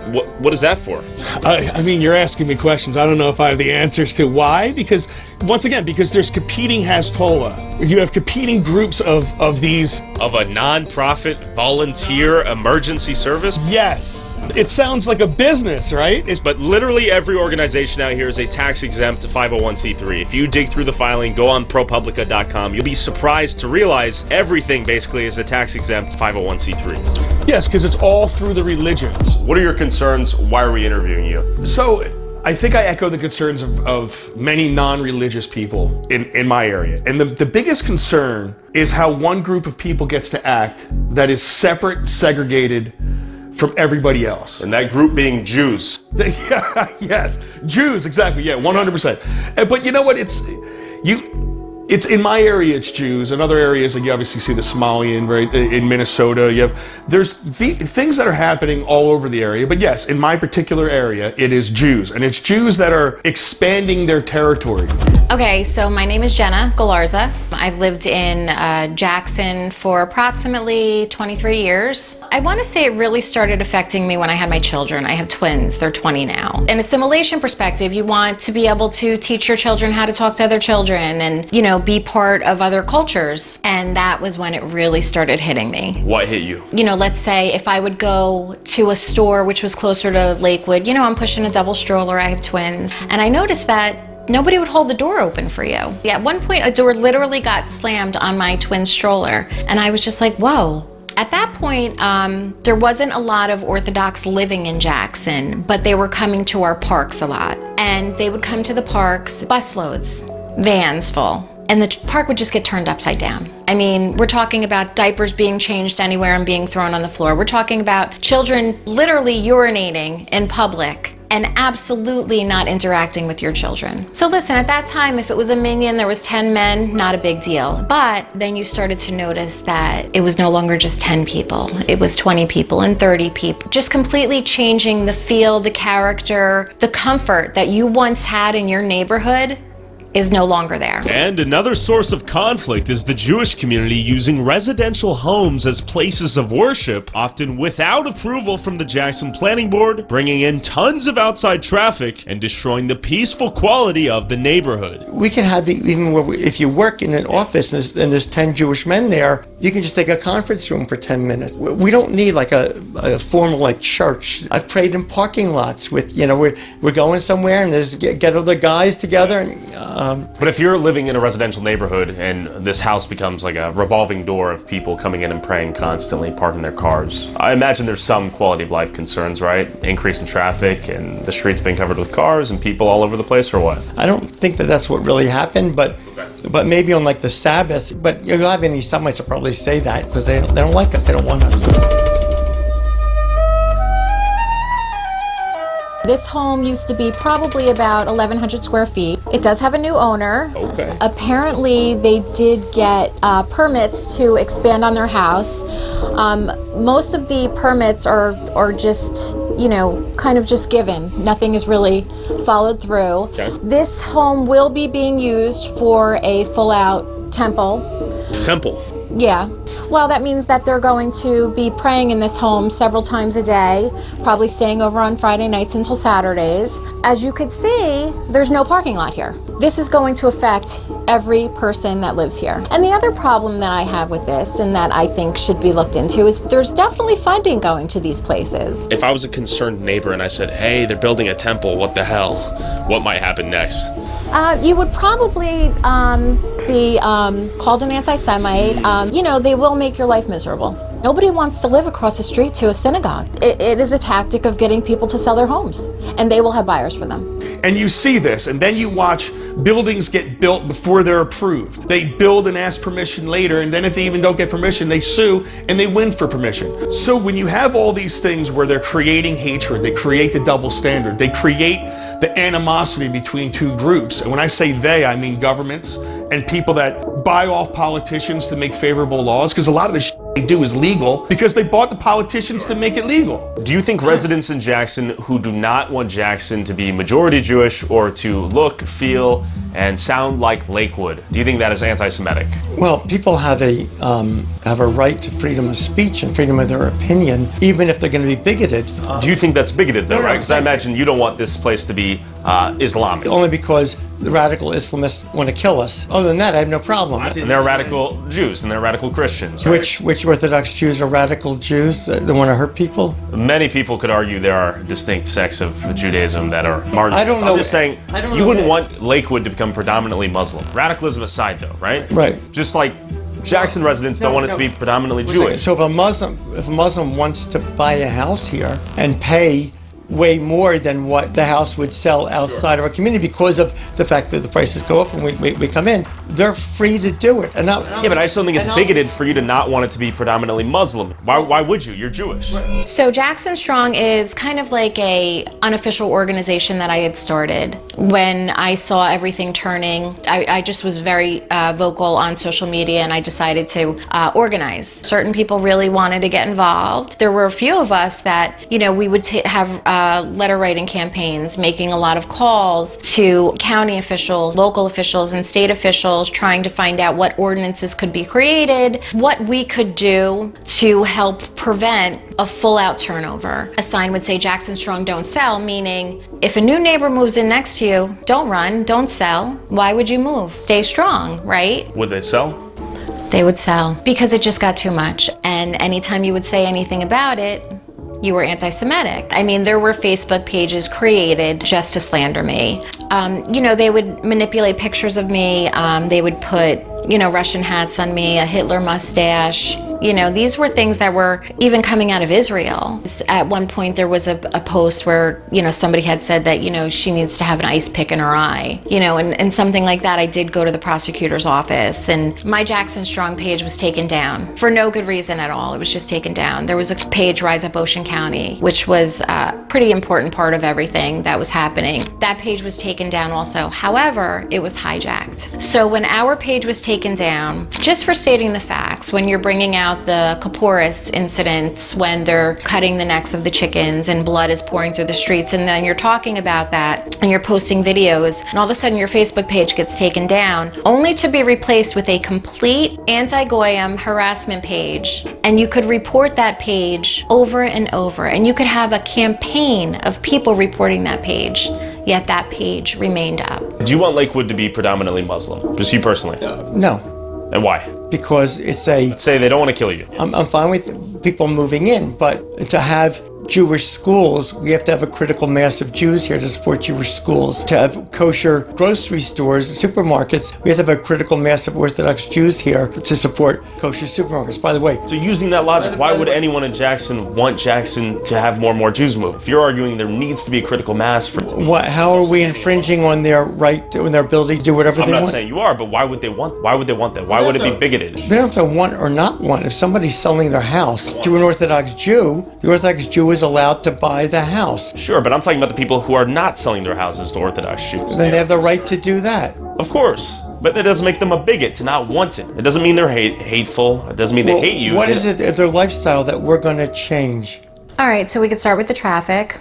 what is that for? I mean, you're asking me questions. I don't know if I have the answers to why. Because, once again, because there's competing Hatzola. You have competing groups of these... Of a non-profit volunteer emergency service? Yes. It sounds like a business, right? But literally every organization out here is a tax-exempt 501c3. If you dig through the filing, go on ProPublica.com, you'll be surprised to realize everything basically is a tax-exempt 501c3. Yes, because it's all through the religions. What are your concerns? Why are we interviewing you? So, I think I echo the concerns of many non-religious people in my area. And the biggest concern is how one group of people gets to act that is separate, segregated from everybody else. And that group being Jews. Yeah, yes, Jews, exactly, yeah, 100%. But you know what, it's in my area, it's Jews. In other areas, like you obviously see the Somalian, right? In Minnesota, there's things that are happening all over the area. But yes, in my particular area, it is Jews. And it's Jews that are expanding their territory. Okay, so my name is Jenna Galarza. I've lived in Jackson for approximately 23 years. I want to say it really started affecting me when I had my children. I have twins, they're 20 now. In assimilation perspective, you want to be able to teach your children how to talk to other children and, you know, be part of other cultures. And that was when it really started hitting me. What hit you? You know, let's say if I would go to a store which was closer to Lakewood, you know, I'm pushing a double stroller, I have twins, and I noticed that nobody would hold the door open for you. At one point, a door literally got slammed on my twin stroller, and I was just like, whoa. At that point, there wasn't a lot of Orthodox living in Jackson, but they were coming to our parks a lot. And they would come to the parks, busloads, vans full. And the park would just get turned upside down. I mean, we're talking about diapers being changed anywhere and being thrown on the floor. We're talking about children literally urinating in public and absolutely not interacting with your children. So listen, at that time, if it was a minyan, there was 10 men, not a big deal. But then you started to notice that it was no longer just 10 people. It was 20 people and 30 people. Just completely changing the feel, the character, the comfort that you once had in your neighborhood is no longer there. And another source of conflict is the Jewish community using residential homes as places of worship, often without approval from the Jackson Planning Board, bringing in tons of outside traffic and destroying the peaceful quality of the neighborhood. We can have if you work in an office and there's 10 Jewish men there, you can just take a conference room for 10 minutes. We don't need like a formal like church. I've prayed in parking lots with, you know, we're going somewhere and there's get other guys together and but if you're living in a residential neighborhood and this house becomes like a revolving door of people coming in and praying constantly, parking their cars, I imagine there's some quality of life concerns, right? Increase in traffic and the streets being covered with cars and people all over the place, or what? I don't think that's what really happened, but maybe on like the Sabbath. But you'll have any Semites will probably say that because they don't like us, they don't want us. This home used to be probably about 1,100 square feet. It does have a new owner. Okay. Apparently, they did get permits to expand on their house. Most of the permits are just, you know, kind of just given. Nothing is really followed through. Okay. This home will be being used for a full-out temple. Temple? Yeah. Well, that means that they're going to be praying in this home several times a day, probably staying over on Friday nights until Saturdays. As you could see, there's no parking lot here. This is going to affect every person that lives here. And the other problem that I have with this, and that I think should be looked into, is there's definitely funding going to these places. If I was a concerned neighbor and I said, hey, they're building a temple, what the hell? What might happen next? You would probably be called an anti-Semite. You know, they will make your life miserable. Nobody wants to live across the street to a synagogue. It is a tactic of getting people to sell their homes, and they will have buyers for them. And you see this, and then you watch buildings get built before they're approved. They build and ask permission later, and then if they even don't get permission, they sue and they win for permission. So when you have all these things where they're creating hatred, they create the double standard, they create the animosity between two groups. And when I say they, I mean governments and people that buy off politicians to make favorable laws, because a lot of this they do is legal because they bought the politicians to make it legal. Do you think residents in Jackson who do not want Jackson to be majority Jewish or to look, feel, and sound like Lakewood, do you think that is anti-Semitic? Well, people have a right to freedom of speech and freedom of their opinion, even if they're going to be bigoted. Do you think that's bigoted though, right? Because I imagine you don't want this place to be Islamic. Only because the radical Islamists want to kill us. Other than that, I have no problem. And they're radical Jews and they're radical Christians, right? Which Orthodox Jews are radical Jews that want to hurt people? Many people could argue there are distinct sects of Judaism that are marginalized. I don't know. I'm just saying, you wouldn't want Lakewood to become predominantly Muslim. Radicalism aside though, right? Right. Just like Jackson residents don't want it to be predominantly Jewish. So if a Muslim wants to buy a house here and pay way more than what the house would sell outside of our community because of the fact that the prices go up and we come in, they're free to do it. Yeah, but I just don't think it's bigoted for you to not want it to be predominantly Muslim. Why would you? You're Jewish. So Jackson Strong is kind of like a unofficial organization that I had started. When I saw everything turning, I just was very vocal on social media, and I decided to organize. Certain people really wanted to get involved. There were a few of us that, we would have letter writing campaigns, making a lot of calls to county officials, local officials, and state officials, trying to find out what ordinances could be created, what we could do to help prevent a full-out turnover. A sign would say, Jackson Strong, don't sell, meaning if a new neighbor moves in next to you, don't run, don't sell. Why would you move? Stay strong, right? Would they sell? They would sell because it just got too much. And anytime you would say anything about it, you were anti-Semitic. I mean, there were Facebook pages created just to slander me. They would manipulate pictures of me. They would put, Russian hats on me, a Hitler mustache. These were things that were even coming out of Israel. At one point, there was a post where, somebody had said that, she needs to have an ice pick in her eye, and something like that. I did go to the prosecutor's office, and my Jackson Strong page was taken down for no good reason at all. It was just taken down. There was a page, Rise Up Ocean County, which was a pretty important part of everything that was happening. That page was taken down also. However, it was hijacked. So when our page was taken down, just for stating the facts, when you're bringing out the Kaporis incidents, when they're cutting the necks of the chickens and blood is pouring through the streets, and then you're talking about that and you're posting videos, and all of a sudden your Facebook page gets taken down, only to be replaced with a complete anti-Goyim harassment page. And you could report that page over and over, and you could have a campaign of people reporting that page, yet that page remained up. Do you want Lakewood to be predominantly Muslim? Just you personally? No. And why? Because it's a... Let's say they don't want to kill you. I'm fine with people moving in, but to have Jewish schools, we have to have a critical mass of Jews here to support Jewish schools. To have kosher grocery stores, supermarkets, we have to have a critical mass of Orthodox Jews here to support kosher supermarkets. By the way... So using that logic, why would anyone in Jackson want Jackson to have more and more Jews move? If you're arguing there needs to be a critical mass for... How are we infringing on their right, on their ability to do whatever they want? I'm not saying you are, but why would they want that? Why would it be bigoted? They don't have to want or not want. If somebody's selling their house to an Orthodox Jew, the Orthodox Jew is allowed to buy the house. Sure, but I'm talking about the people who are not selling their houses to Orthodox Jews. Then they have the right to do that. Of course. But that doesn't make them a bigot to not want it. It doesn't mean they're hateful. It doesn't mean they hate you. What is it, their lifestyle, that we're going to change? All right, so we could start with the traffic.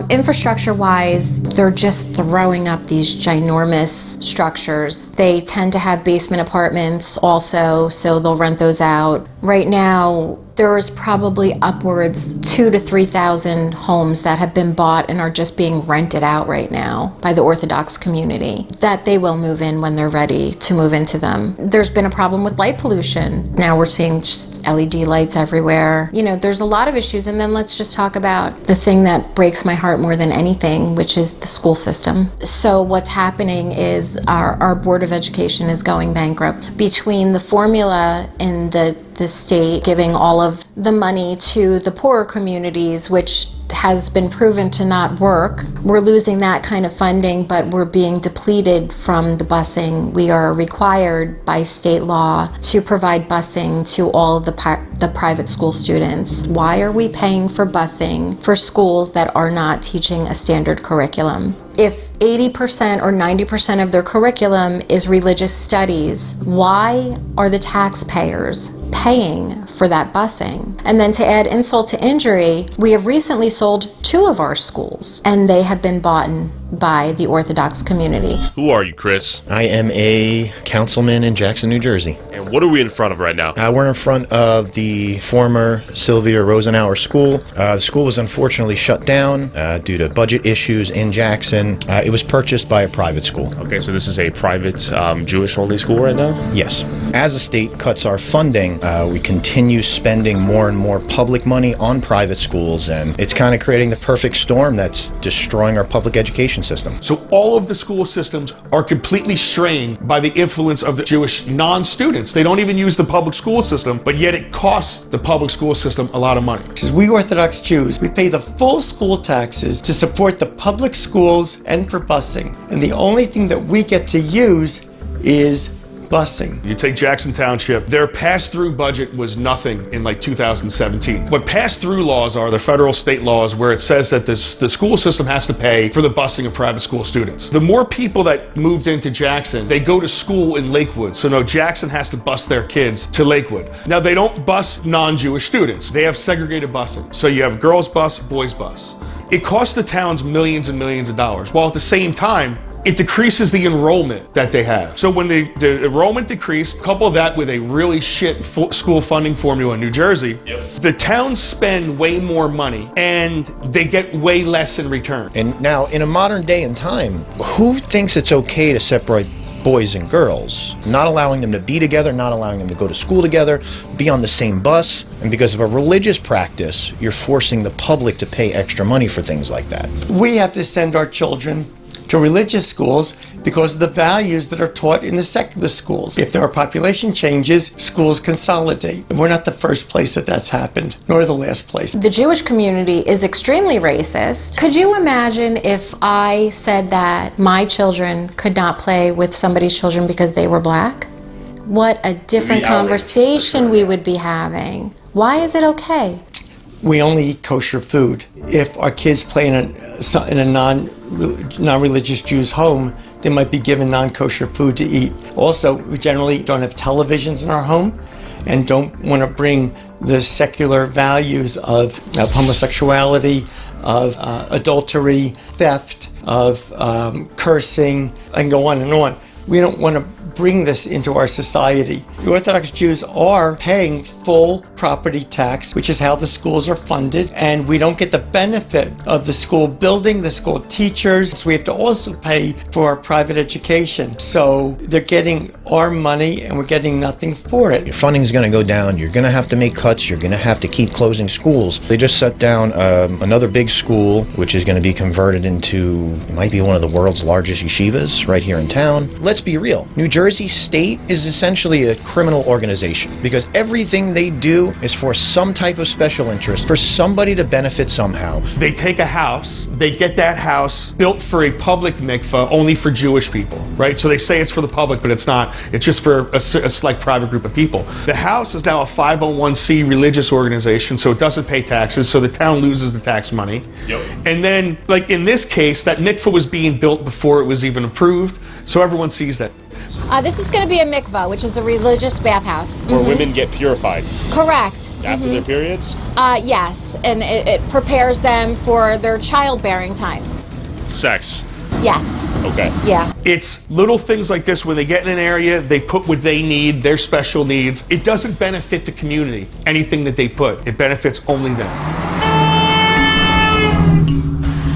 Infrastructure-wise, they're just throwing up these ginormous structures. They tend to have basement apartments also, so they'll rent those out. Right now, there is probably upwards 2,000 to 3,000 homes that have been bought and are just being rented out right now by the Orthodox community, that they will move in when they're ready to move into them. There's been a problem with light pollution. Now we're seeing just LED lights everywhere. There's a lot of issues. And then let's just talk about the thing that breaks my heart more than anything, which is the school system. So what's happening is our Board of Education is going bankrupt. Between the formula and the state giving all of the money to the poorer communities, which has been proven to not work. We're losing that kind of funding, but we're being depleted from the busing. We are required by state law to provide busing to all of the private school students. Why are we paying for busing for schools that are not teaching a standard curriculum? If 80% or 90% of their curriculum is religious studies, why are the taxpayers paying for that busing. And then to add insult to injury, we have recently sold 2 of our schools, and they have been bought by the Orthodox community. Who are you, Chris? I am a councilman in Jackson, New Jersey. And what are we in front of right now? We're in front of the former Sylvia Rosenauer School. The school was unfortunately shut down due to budget issues in Jackson. It was purchased by a private school. Okay, so this is a private Jewish-only school right now? Yes. As the state cuts our funding, we continue spending more and more public money on private schools, and it's kind of creating the perfect storm that's destroying our public education system. So all of the school systems are completely strained by the influence of the Jewish non-students. They don't even use the public school system, but yet it costs the public school system a lot of money. We Orthodox Jews, we pay the full school taxes to support the public schools and for busing. And the only thing that we get to use is busing. You take Jackson Township, their pass-through budget was nothing in like 2017. What pass-through laws are, the federal state laws where it says that the school system has to pay for the busing of private school students. The more people that moved into Jackson, they go to school in Lakewood. So no, Jackson has to bus their kids to Lakewood. Now they don't bus non-Jewish students. They have segregated busing. So you have girls bus, boys bus. It costs the towns millions and millions of dollars, while at the same time, it decreases the enrollment that they have. So when the enrollment decreased, couple that with a really shit school funding formula in New Jersey, the towns spend way more money and they get way less in return. And now, in a modern day and time, who thinks it's okay to separate boys and girls, not allowing them to be together, not allowing them to go to school together, be on the same bus, and because of a religious practice, you're forcing the public to pay extra money for things like that. We have to send our children to religious schools because of the values that are taught in the secular schools. If there are population changes, schools consolidate. We're not the first place that's happened, nor the last place. The Jewish community is extremely racist. Could you imagine if I said that my children could not play with somebody's children because they were black? What a different conversation we would be having. Why is it okay? We only eat kosher food. If our kids play in a non-religious Jew's home, they might be given non-kosher food to eat. Also, we generally don't have televisions in our home and don't want to bring the secular values of homosexuality, of adultery, theft, of cursing, and go on and on. We don't want to bring this into our society. The Orthodox Jews are paying full property tax, which is how the schools are funded, and we don't get the benefit of the school building, the school teachers. So we have to also pay for our private education. So they're getting our money and we're getting nothing for it. Your funding is going to go down. You're going to have to make cuts. You're going to have to keep closing schools. They just shut down another big school, which is going to be converted into, it might be one of the world's largest yeshivas right here in town. Let's be real. New Jersey State is essentially a criminal organization because everything they do is for some type of special interest, for somebody to benefit somehow. They take a house, they get that house built for a public mikvah only for Jewish people, right? So they say it's for the public, but it's not. It's just for a select private group of people. The house is now a 501c religious organization, so it doesn't pay taxes, so the town loses the tax money. And then, like in this case, that mikvah was being built before it was even approved, so everyone sees that. This is going to be a mikvah, which is a religious bathhouse. Where women get purified. Correct. After their periods? Yes, and it prepares them for their childbearing time. Sex. Yes. Okay. Yeah. It's little things like this when they get in an area, they put what they need, their special needs. It doesn't benefit the community, anything that they put. It benefits only them.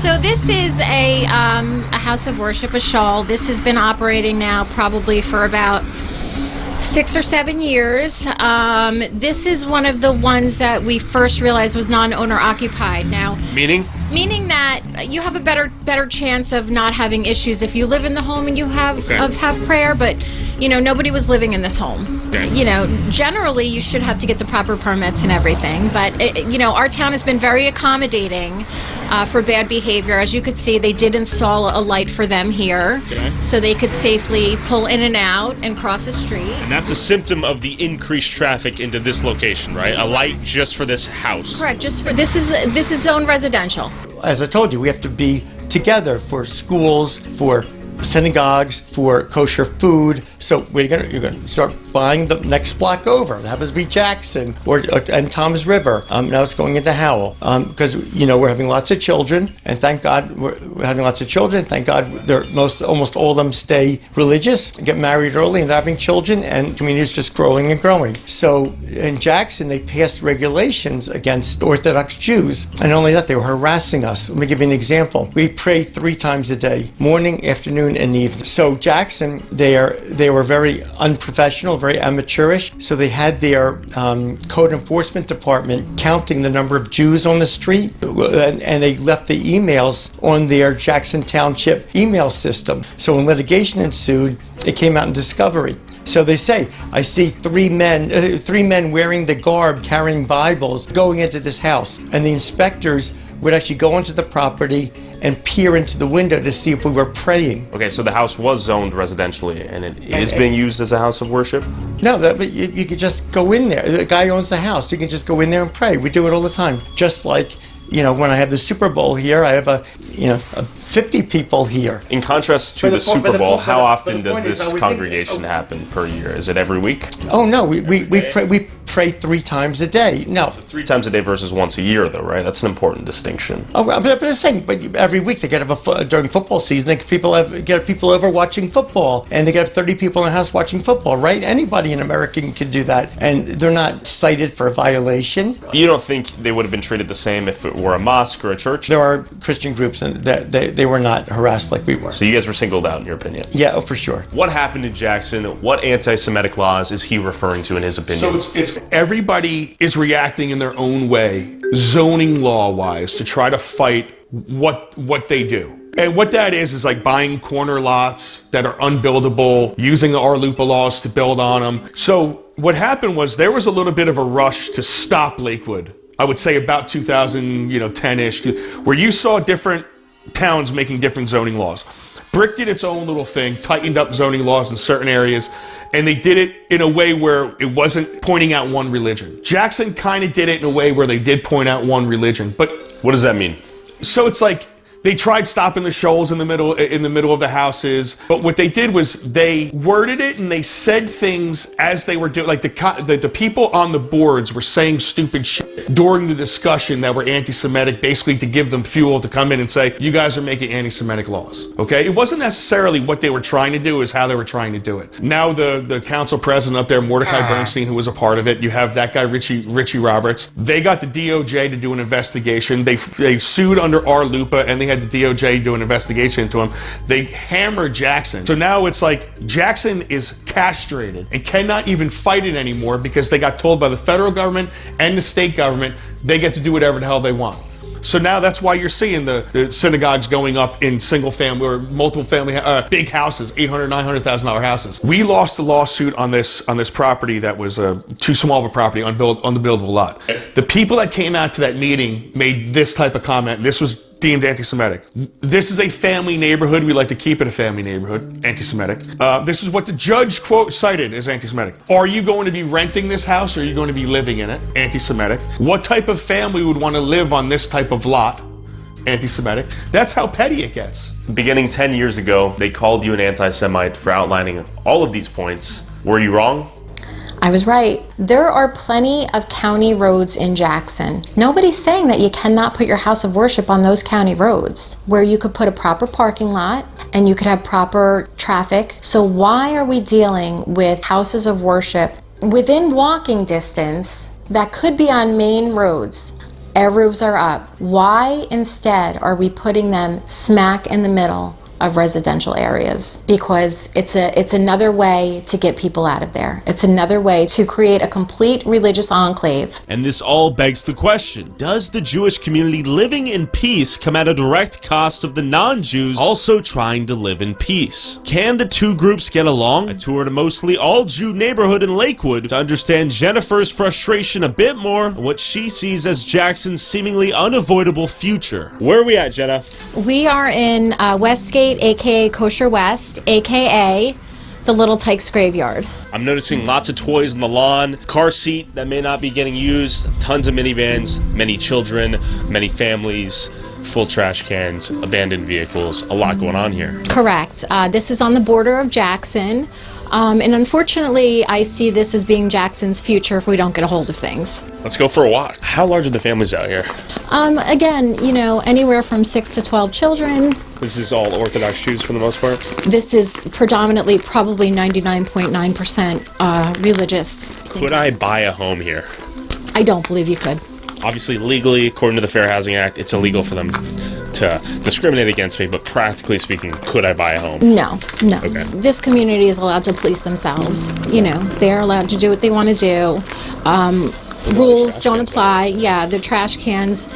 So this is a house of worship, a shul. This has been operating now probably for about 6 or 7 years. This is one of the ones that we first realized was non-owner occupied. Now, meaning that you have a better chance of not having issues if you live in the home and you have prayer, but nobody was living in this home. Generally you should have to get the proper permits and everything, but our town has been very accommodating for bad behavior. As you could see, they did install a light for them here so they could safely pull in and out and cross the street. And that's a symptom of the increased traffic into this location, right? A light just for this house. Correct. This is zone residential. As I told you, we have to be together for schools, for synagogues, for kosher food. So you're gonna start buying the next block over. That happens to be Jackson and Tom's River. Now it's going into Howell because we're having lots of children, and thank God we're having lots of children. Thank God almost all of them stay religious, get married early, and they're having children, and community's just growing and growing. So in Jackson, they passed regulations against Orthodox Jews, and not only that, they were harassing us. Let me give you an example. We pray 3 times a day, morning, afternoon, and evening. So Jackson, they were very unprofessional, very amateurish. So they had their code enforcement department counting the number of Jews on the street, and they left the emails on their Jackson Township email system. So when litigation ensued, it came out in discovery. So they say, I see 3 men wearing the garb, carrying Bibles, going into this house. And the inspectors would actually go onto the property and peer into the window to see if we were praying. Okay, so the house was zoned residentially, and it is being used as a house of worship? No, but you could just go in there. The guy owns the house. You can just go in there and pray. We do it all the time. Just like, when I have the Super Bowl here, I have 50 people here. In contrast to the Super Bowl, how often does this congregation happen per year? Is it every week? Oh no, we pray 3 times a day. No, 3 times a day versus once a year, though, right? That's an important distinction. Oh, but I'm saying, but every week they get during football season, get people over watching football, and they get 30 people in the house watching football, right? Anybody in America can do that, and they're not cited for a violation. You don't think they would have been treated the same if it were a mosque or a church? There are Christian groups, and they were not harassed like we were. So you guys were singled out, in your opinion? Yeah, for sure. What happened in Jackson? What anti-Semitic laws is he referring to in his opinion? So it's everybody is reacting in their own way, zoning law-wise, to try to fight what they do. And what that is like buying corner lots that are unbuildable, using the RLUIPA laws to build on them. So what happened was there was a little bit of a rush to stop Lakewood. I would say about 2010-ish, where you saw different towns making different zoning laws. Brick did its own little thing, tightened up zoning laws in certain areas, and they did it in a way where it wasn't pointing out one religion. Jackson kind of did it in a way where they did point out one religion, but... What does that mean? So it's like, they tried stopping the shoals in the middle of the houses, but what they did was they worded it and they said things as they were doing. Like the people on the boards were saying stupid shit during the discussion that were anti-Semitic, basically to give them fuel to come in and say, you guys are making anti-Semitic laws. Okay, it wasn't necessarily what they were trying to do; is how they were trying to do it. Now the council president up there, Mordecai Bernstein, who was a part of it. You have that guy Richie Roberts. They got the DOJ to do an investigation. They sued under RLUIPA, and they had the DOJ do an investigation into him. They hammered Jackson. So now it's like Jackson is castrated and cannot even fight it anymore because they got told by the federal government and the state government they get to do whatever the hell they want. So now that's why you're seeing the synagogues going up in single family or multiple family big houses, $800,000, $900,000 houses. We lost the lawsuit on this property that was too small of a property, unbuildable lot. The people that came out to that meeting made this type of comment. This was deemed anti-Semitic. This is a family neighborhood. We like to keep it a family neighborhood. Anti-Semitic. This is what the judge, quote, cited as anti-Semitic. Are you going to be renting this house or are you going to be living in it? Anti-Semitic. What type of family would want to live on this type of lot? Anti-Semitic. That's how petty it gets. Beginning 10 years ago, they called you an anti-Semite for outlining all of these points. Were you wrong? I was right. There are plenty of county roads in Jackson. Nobody's saying that you cannot put your house of worship on those county roads, where you could put a proper parking lot and you could have proper traffic. So why are we dealing with houses of worship within walking distance that could be on main roads? Air roofs are up. Why instead are we putting them smack in the middle of residential areas? Because it's another way to get people out of there. It's another way to create a complete religious enclave. And this all begs the question, does the Jewish community living in peace come at a direct cost of the non-Jews also trying to live in peace? Can the two groups get along? I toured a mostly all-Jew neighborhood in Lakewood to understand Jennifer's frustration a bit more and what she sees as Jackson's seemingly unavoidable future. Where are we at, Jenna? We are in Westgate, aka Kosher West, aka the Little Tykes Graveyard. I'm noticing lots of toys on the lawn, car seat that may not be getting used, tons of minivans, many children, many families. full trash cans, abandoned vehicles, a lot going on here. Correct. This is on the border of Jackson. And unfortunately, I see this as being Jackson's future if we don't get a hold of things. Let's go for a walk. How large are the families out here? Again, anywhere from 6 to 12 children. This is all Orthodox Jews for the most part? This is predominantly probably 99.9% religious. Could I buy a home here? I don't believe you could. Obviously, legally, according to the Fair Housing Act, it's illegal for them to discriminate against me, but practically speaking, could I buy a home? No. Okay. This community is allowed to police themselves. They're allowed to do what they want to do. Rules don't apply. Yeah, the trash cans.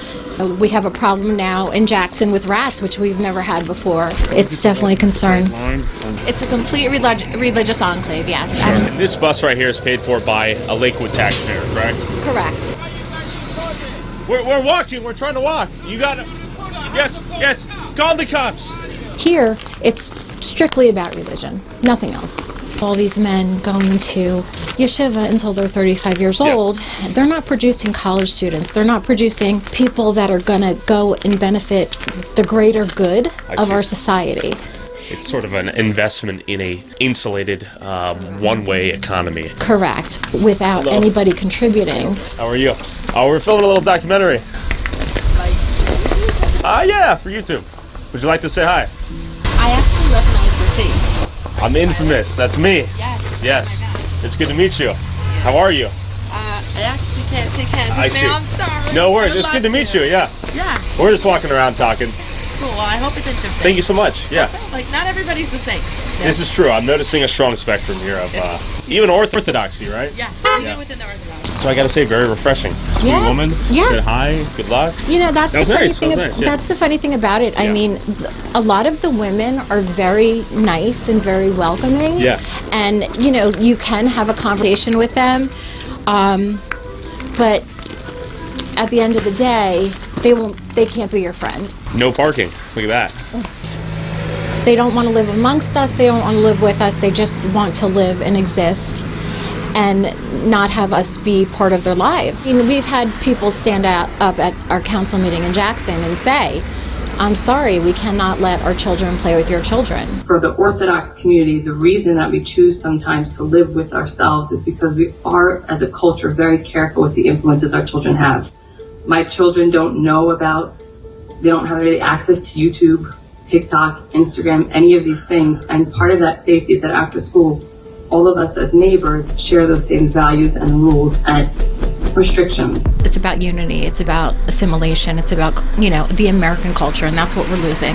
We have a problem now in Jackson with rats, which we've never had before. It's definitely a concern. It's a complete religious enclave, yes. And this bus right here is paid for by a Lakewood taxpayer, correct? Correct. We're walking. We're trying to walk. You got it. Yes. Call the cops. Here, it's strictly about religion, nothing else. All these men going to yeshiva until they're 35 years old, they're not producing college students. They're not producing people that are going to go and benefit the greater good of our society. It's sort of an investment in a insulated, one-way economy. Correct, without anybody contributing. How are you? Oh, we're filming a little documentary. Yeah, for YouTube. Would you like to say hi? I actually recognize your face. I'm infamous. That's me. Yes. It's good to meet you. How are you? I actually can't shake hands I with see. you. I'm sorry. No worries. It's good to meet you. Yeah. Yeah. We're just walking around talking. Cool. Well, I hope it's interesting. Thank you so much. Yeah. Like, not everybody's the same. This is true. I'm noticing a strong spectrum here of even orthodoxy, right? Yeah. Even within the Orthodox. So I got to say, very refreshing. Sweet woman. Yeah. Said hi. Good luck. That's the funny thing. Nice, yeah. That's the funny thing about it. I mean, a lot of the women are very nice and very welcoming. Yeah. And you can have a conversation with them, but at the end of the day, they can't be your friend. No parking. Look at that. They don't want to live amongst us. They don't want to live with us. They just want to live and exist and not have us be part of their lives. We've had people stand up at our council meeting in Jackson and say, I'm sorry, we cannot let our children play with your children. For the Orthodox community, the reason that we choose sometimes to live with ourselves is because we are, as a culture, very careful with the influences our children have. My children don't they don't have any access to YouTube, TikTok, Instagram, any of these things. And part of that safety is that after school, all of us as neighbors share those same values and rules and restrictions. It's about unity. It's about assimilation. It's about, the American culture, and that's what we're losing.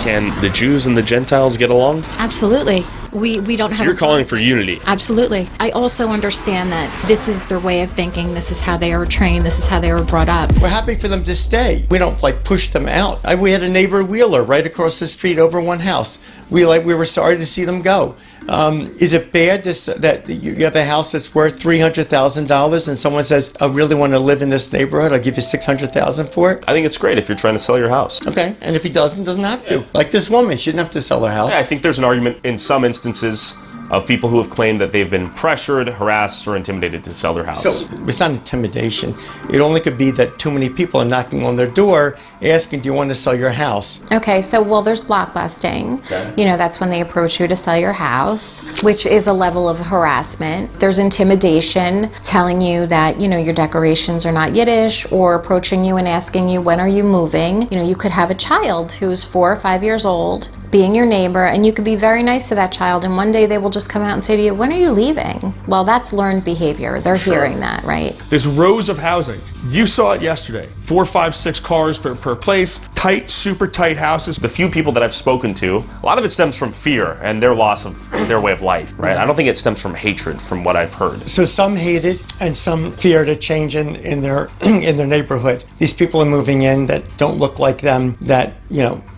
Can the Jews and the Gentiles get along? Absolutely. We don't have... You're calling for unity. Absolutely. I also understand that this is their way of thinking. This is how they are trained. This is how they were brought up. We're happy for them to stay. We don't push them out. We had a neighbor Wheeler right across the street over one house. We were sorry to see them go. Is it bad that you have a house that's worth $300,000 and someone says, I really want to live in this neighborhood, I'll give you $600,000 for it? I think it's great if you're trying to sell your house. Okay, and if he doesn't have to. Like this woman, she didn't have to sell her house. Yeah, I think there's an argument in some instances of people who have claimed that they've been pressured, harassed, or intimidated to sell their house. So it's not intimidation. It only could be that too many people are knocking on their door asking, do you want to sell your house? Okay, so there's blockbusting. Okay. That's when they approach you to sell your house, which is a level of harassment. There's intimidation, telling you that, your decorations are not Yiddish, or approaching you and asking you, when are you moving? You could have a child who's 4 or 5 years old, being your neighbor, and you could be very nice to that child, and one day they will just come out and say to you, when are you leaving? Well, that's learned behavior. They're hearing that, right? There's rows of housing. You saw it yesterday. 4, 5, 6 cars per place. Tight, super tight houses. The few people that I've spoken to, a lot of it stems from fear and their loss of their way of life, right? I don't think it stems from hatred, from what I've heard. So some hated and some feared a change in their in their neighborhood. These people are moving in that don't look like them, that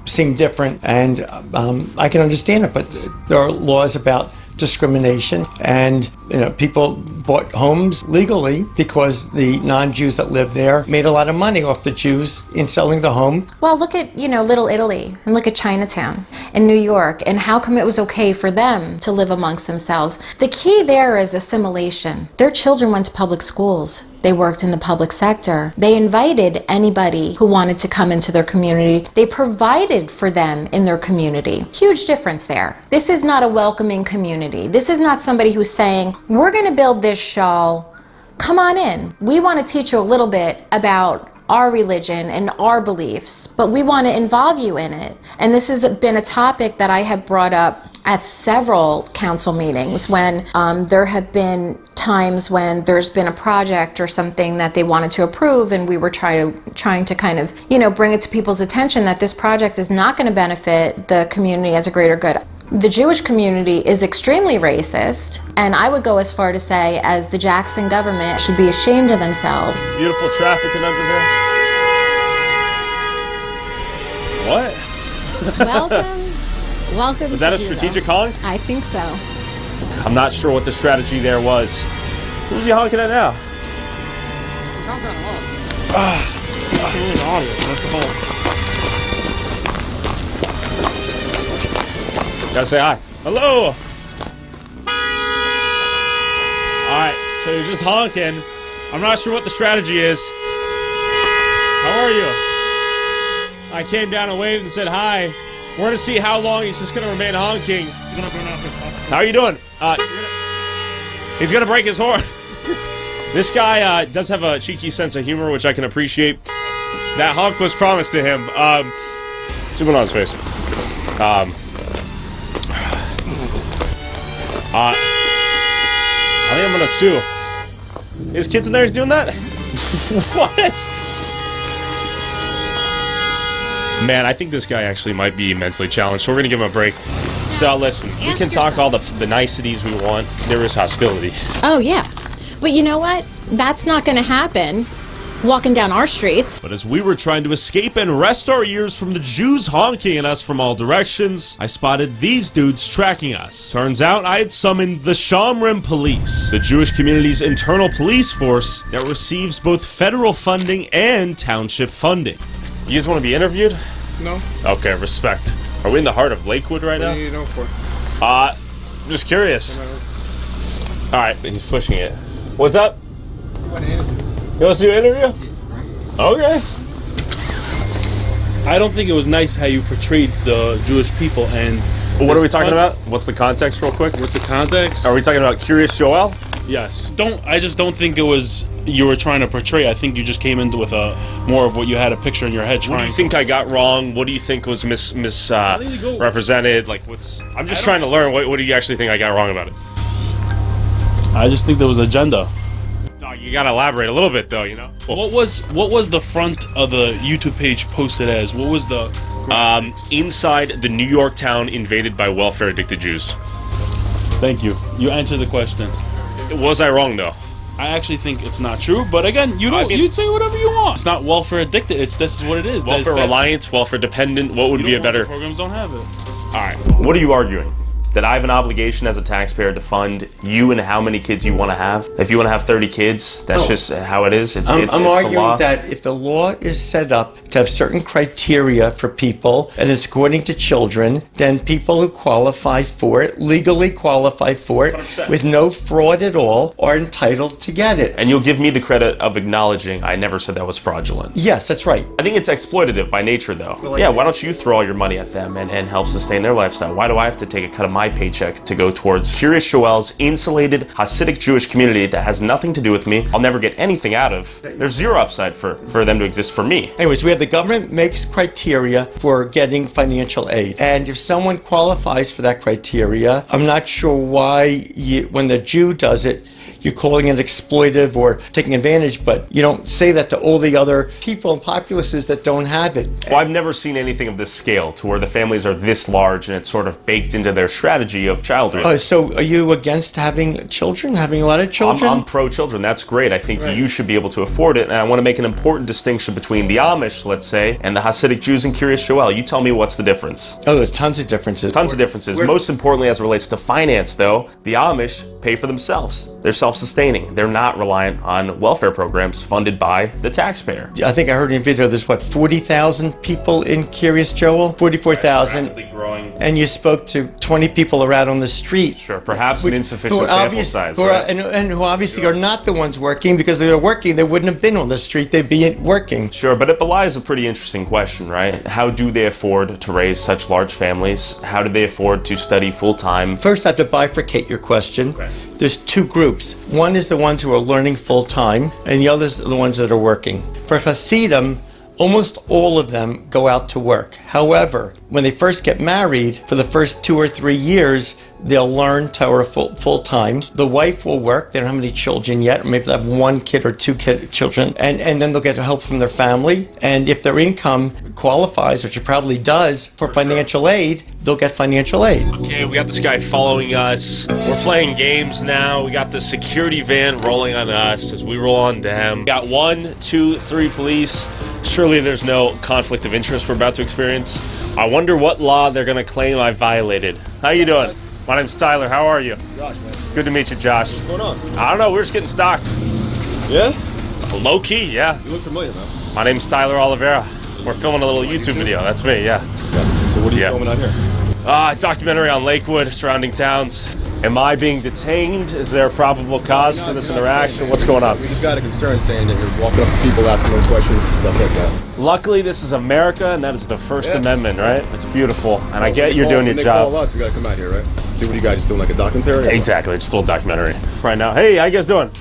seem different, and I can understand it. But there are laws about discrimination, and people bought homes legally because the non-Jews that lived there made a lot of money off the Jews in selling the home. Well, look at Little Italy, and look at Chinatown in New York, and how come it was okay for them to live amongst themselves? The key there is assimilation. Their children went to public schools. They worked in the public sector. They invited anybody who wanted to come into their community. They provided for them in their community. Huge difference there. This is not a welcoming community. This is not somebody who's saying, we're going to build this show. Come on in. We want to teach you a little bit about our religion and our beliefs, but we want to involve you in it. And this has been a topic that I have brought up at several council meetings when there have been times when there's been a project or something that they wanted to approve, and we were trying to kind of, you know, bring it to people's attention that this project is not going to benefit the community as a greater good. The Jewish community is extremely racist, and I would go as far to say as the Jackson government should be ashamed of themselves. Beautiful traffic conundrum here. What? Welcome. Was that a strategic honk? I think so. I'm not sure what the strategy there was. Who's he honking at now? Gotta say hi. Hello! Alright, so you're just honking. I'm not sure what the strategy is. How are you? I came down and waved and said hi. We're gonna see how long he's just gonna remain honking. How are you doing? He's gonna break his horn. This guy does have a cheeky sense of humor, which I can appreciate. That honk was promised to him. Zoom in on his face. I think I'm gonna sue. His kids in there is doing that? What? Man, I think this guy actually might be mentally challenged, so we're gonna give him a break. So listen, we can talk all the niceties we want. There is hostility. Oh yeah, but you know what? That's not gonna happen walking down our streets. But as we were trying to escape and rest our ears from the Jews honking at us from all directions, I spotted these dudes tracking us. Turns out I had summoned the Shomrim Police, the Jewish community's internal police force that receives both federal funding and township funding. You guys want to be interviewed? No. Okay, respect. Are we in the heart of Lakewood right now? What do you know for? I'm just curious. Alright, he's pushing it. What's up? You want to do an interview? Okay. I don't think it was nice how you portrayed the Jewish people and... What are we talking about? What's the context real quick? What's the context? Are we talking about Curious Joel? Yes. I just don't think it was you were trying to portray. I think you just came into with a more of what you had a picture in your head trying. What do you think I got wrong? What do you think was misrepresented? Like I'm just trying to learn. What do you actually think I got wrong about it? I just think there was agenda. You gotta elaborate a little bit, though. You know. What was the front of the YouTube page posted as? What was the inside the New York town invaded by welfare addicted Jews? Thank you. You answered the question. Was I wrong though? I actually think it's not true, but again, you'd say whatever you want. It's not welfare addicted. This is what it is. Welfare reliant, welfare dependent. What would be a better? Programs don't have it. All right. What are you arguing? That I have an obligation as a taxpayer to fund you and how many kids you want to have. If you want to have 30 kids, that's just how it is. I'm arguing that if the law is set up to have certain criteria for people, and it's according to children, then people who qualify for it, legally qualify for it, 100%. with no fraud at all, are entitled to get it. And you'll give me the credit of acknowledging I never said that was fraudulent. Yes, that's right. I think it's exploitative by nature, though. Yeah, why don't you throw all your money at them and help sustain their lifestyle? Why do I have to take a cut of my paycheck to go towards Curious Joel's insulated Hasidic Jewish community that has nothing to do with me? I'll never get anything out of. There's zero upside for them to exist for me. Anyways, we have the government makes criteria for getting financial aid. And if someone qualifies for that criteria, I'm not sure why when the Jew does it, you're calling it exploitive or taking advantage, but you don't say that to all the other people and populaces that don't have it. Well, I've never seen anything of this scale to where the families are this large and it's sort of baked into their strategy of childhood. So are you against having children, having a lot of children? I'm pro-children. That's great. I think you should be able to afford it. And I want to make an important distinction between the Amish, let's say, and the Hasidic Jews and Curious Joel. You tell me what's the difference. Oh, there's tons of differences. Tons of differences. Most importantly, as it relates to finance, though, the Amish pay for themselves. They're self-sustaining. They're not reliant on welfare programs funded by the taxpayer. I think I heard in a video there's 40,000 people in Curious Joel? 44,000. Rapidly growing. And you spoke to 20 people around on the street. Sure, perhaps an insufficient sample size. And who obviously are not the ones working, because if they were working, they wouldn't have been on the street, they'd be working. Sure, but it belies a pretty interesting question, right? How do they afford to raise such large families? How do they afford to study full-time? First, I have to bifurcate your question. Okay. There's two groups. One is the ones who are learning full-time, and the others are the ones that are working. For Hasidim, almost all of them go out to work. However, when they first get married, for the first 2 or 3 years, they'll learn Torah full-time. The wife will work. They don't have any children yet, or maybe they have 1 kid or 2 children, and then they'll get help from their family. And if their income qualifies, which it probably does, for financial aid, they'll get financial aid. Okay, we got this guy following us. We're playing games now. We got the security van rolling on us as we roll on them. We got 1, 2, 3 police. Surely there's no conflict of interest we're about to experience. I wonder what law they're gonna claim I violated. How you doing? My name's Tyler. How are you? Josh, man. Good to meet you, Josh. What's going on? I don't know. We're just getting stalked. Yeah? Low key, yeah. You look familiar, man. My name's Tyler Oliveira. We're filming a little YouTube video. That's me, yeah. So what are you filming out here? Documentary on Lakewood, surrounding towns. Am I being detained? Is there a probable cause for this interaction? What's going on? We just got a concern saying that you're walking up to people asking those questions, stuff like that. Luckily, this is America, and that is the First Amendment, right? It's beautiful, and I get you're doing your job. When they call us, we gotta come out here, right? See what you guys doing, like a documentary? Exactly, just a little documentary. Right now, hey, how you guys doing? Do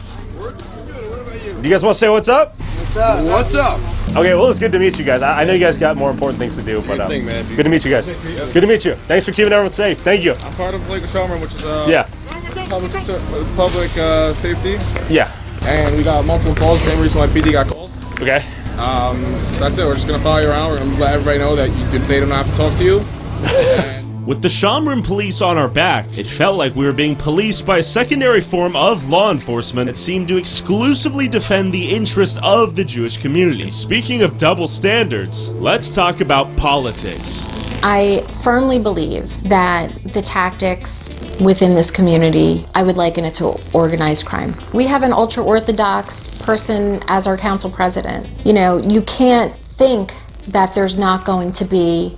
you guys want to say what's up? What's up? What's up? Okay, well, it's good to meet you guys. I know you guys got more important things to do, but good to meet you guys. Good to meet you. Thanks for keeping everyone safe. Thank you. I'm part of Lakewood Trauma, which is public safety. Yeah. And we got multiple calls. Same reason why PD got calls. Okay. So that's it. We're just gonna follow you around. We're gonna let everybody know that they don't have to talk to you. With the Shamrim police on our back, it felt like we were being policed by a secondary form of law enforcement that seemed to exclusively defend the interest of the Jewish community. And speaking of double standards, let's talk about politics. I firmly believe that the tactics within this community, I would liken it to organized crime. We have an ultra-Orthodox person as our council president. You know, you can't think that there's not going to be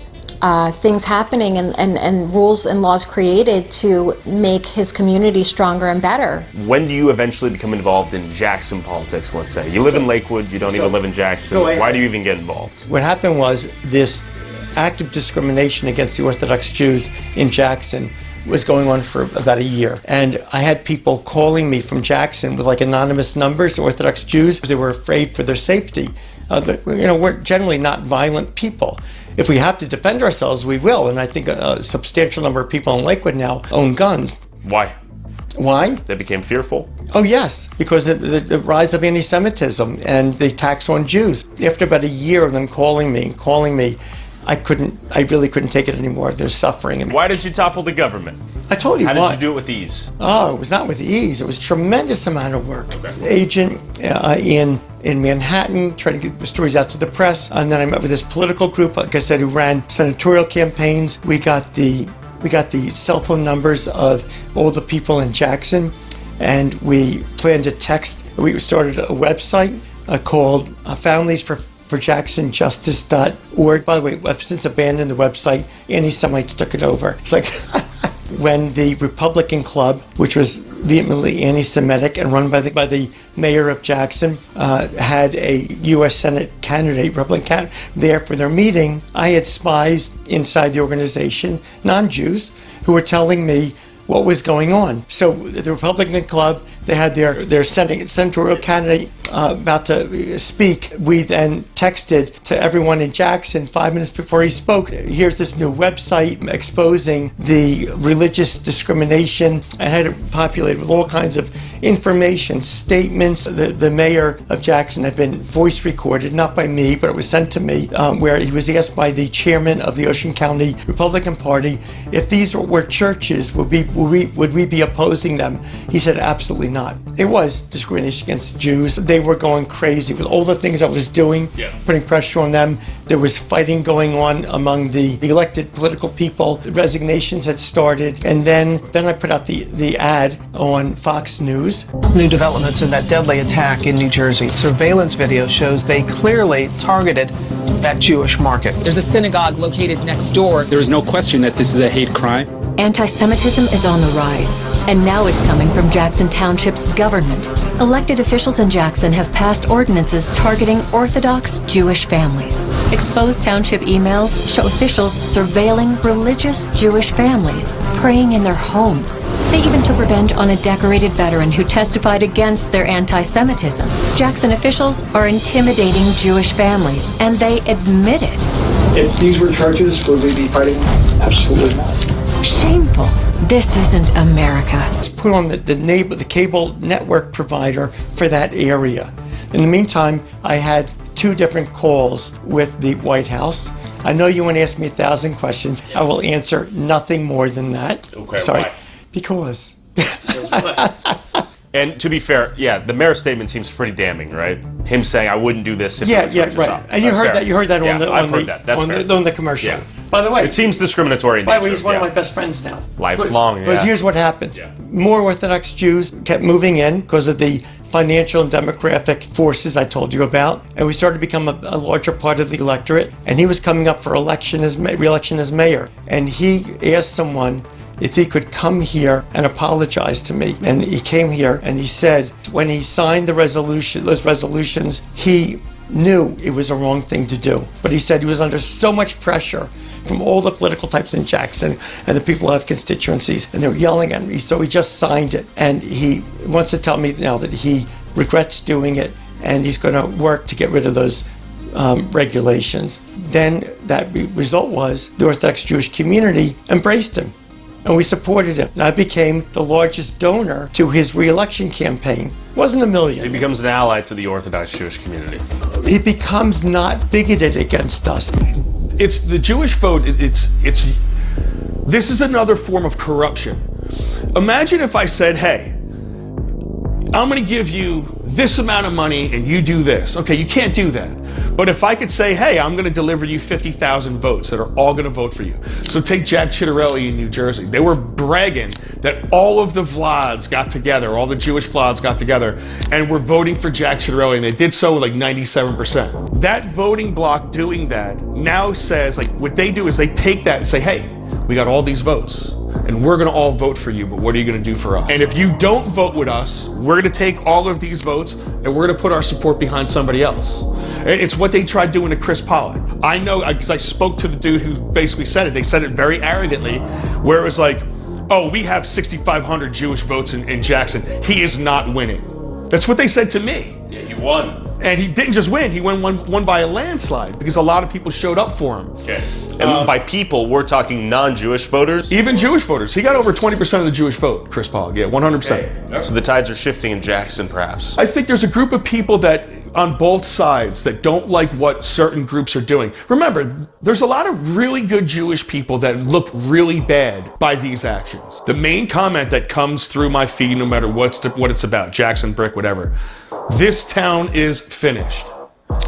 things happening and rules and laws created to make his community stronger and better. When do you eventually become involved in Jackson politics, let's say? You live in Lakewood, you don't even live in Jackson. Why do you even get involved? What happened was this act of discrimination against the Orthodox Jews in Jackson was going on for about a year. And I had people calling me from Jackson with like anonymous numbers, Orthodox Jews. They were afraid for their safety. We're generally not violent people. If we have to defend ourselves, we will. And I think a substantial number of people in Lakewood now own guns. Why? Why? They became fearful? Oh, yes, because of the rise of anti-Semitism and the attacks on Jews. After about a year of them calling me, I really couldn't take it anymore. They're suffering. And why did you topple the government? I told you why. How did you do it with ease? Oh, it was not with ease. It was a tremendous amount of work. Okay. Agent in Manhattan, trying to get the stories out to the press. And then I met with this political group, like I said, who ran senatorial campaigns. We got the cell phone numbers of all the people in Jackson, and we planned to text. We started a website called FamiliesForJacksonJustice.org. By the way, I've since abandoned the website. Anti-Semites took it over. It's like when the Republican Club, which was vehemently anti-Semitic and run by the mayor of Jackson, had a U.S. Senate candidate, Republican candidate, there for their meeting, I had spies inside the organization, non-Jews, who were telling me what was going on. So the Republican Club, they had their senatorial candidate about to speak. We then texted to everyone in Jackson 5 minutes before he spoke, here's this new website exposing the religious discrimination. I had it populated with all kinds of information, statements. The mayor of Jackson had been voice recorded, not by me, but it was sent to me, where he was asked by the chairman of the Ocean County Republican Party if these were churches, would we be opposing them? He said absolutely not. It was discrimination against Jews. They were going crazy with all the things I was doing, putting pressure on them. There was fighting going on among the elected political people. Resignations had started. And then I put out the ad on Fox News. New developments in that deadly attack in New Jersey. Surveillance video shows they clearly targeted that Jewish market. There's a synagogue located next door. There is no question that this is a hate crime. Anti-Semitism is on the rise, and now it's coming from Jackson Township's government. Elected officials in Jackson have passed ordinances targeting Orthodox Jewish families. Exposed township emails show officials surveilling religious Jewish families, praying in their homes. They even took revenge on a decorated veteran who testified against their anti-Semitism. Jackson officials are intimidating Jewish families, and they admit it. If these were charges, would we be fighting? Absolutely not. Shameful. This isn't America. It's put on the cable network provider for that area. In the meantime, I had 2 different calls with the White House. I know you want to ask me 1,000 questions. I will answer nothing more than that. Okay, sorry. why? Because. And to be fair, the mayor's statement seems pretty damning, right? Him saying, "I wouldn't do this." If right. And you heard that. You heard that on the commercial. Yeah. By the way, it seems discriminatory. By the way, he's one of my best friends now. Lifelong. Because here's what happened: more Orthodox Jews kept moving in because of the financial and demographic forces I told you about, and we started to become a larger part of the electorate. And he was coming up for re-election as mayor, and he asked someone if he could come here and apologize to me. And he came here and he said when he signed those resolutions, he knew it was a wrong thing to do. But he said he was under so much pressure from all the political types in Jackson and the people who have constituencies, and they were yelling at me, so he just signed it. And he wants to tell me now that he regrets doing it, and he's going to work to get rid of those regulations. Then that result was the Orthodox Jewish community embraced him, and we supported him. And I became the largest donor to his re-election campaign. Wasn't $1 million. He becomes an ally to the Orthodox Jewish community. He becomes not bigoted against us. It's the Jewish vote. This is another form of corruption. Imagine if I said, "Hey, I'm going to give you this amount of money and you do this." Okay, you can't do that. But if I could say, "Hey, I'm going to deliver you 50,000 votes that are all going to vote for you." So take Jack Ciattarelli in New Jersey. They were bragging that all of the Vlads got together, all the Jewish Vlads got together, and were voting for Jack Ciattarelli, and they did so with like 97%. That voting bloc doing that now says, like, what they do is they take that and say, "Hey, we got all these votes, and we're going to all vote for you, but what are you going to do for us? And if you don't vote with us, we're going to take all of these votes and we're going to put our support behind somebody else." It's what they tried doing to Chris Pollock. I know, because I spoke to the dude who basically said it. They said it very arrogantly, where it was like, "Oh, we have 6,500 Jewish votes in Jackson. He is not winning." That's what they said to me. Yeah, he won. And he didn't just win, he won by a landslide because a lot of people showed up for him. Okay. And by people, we're talking non-Jewish voters? Even Jewish voters. He got over 20% of the Jewish vote, Chris Pollock. Yeah, 100%. Okay. So the tides are shifting in Jackson, perhaps? I think there's a group of people that, on both sides, that don't like what certain groups are doing. Remember, there's a lot of really good Jewish people that look really bad by these actions. The main comment that comes through my feed, no matter what it's about, Jackson, Brick, whatever, this town is finished.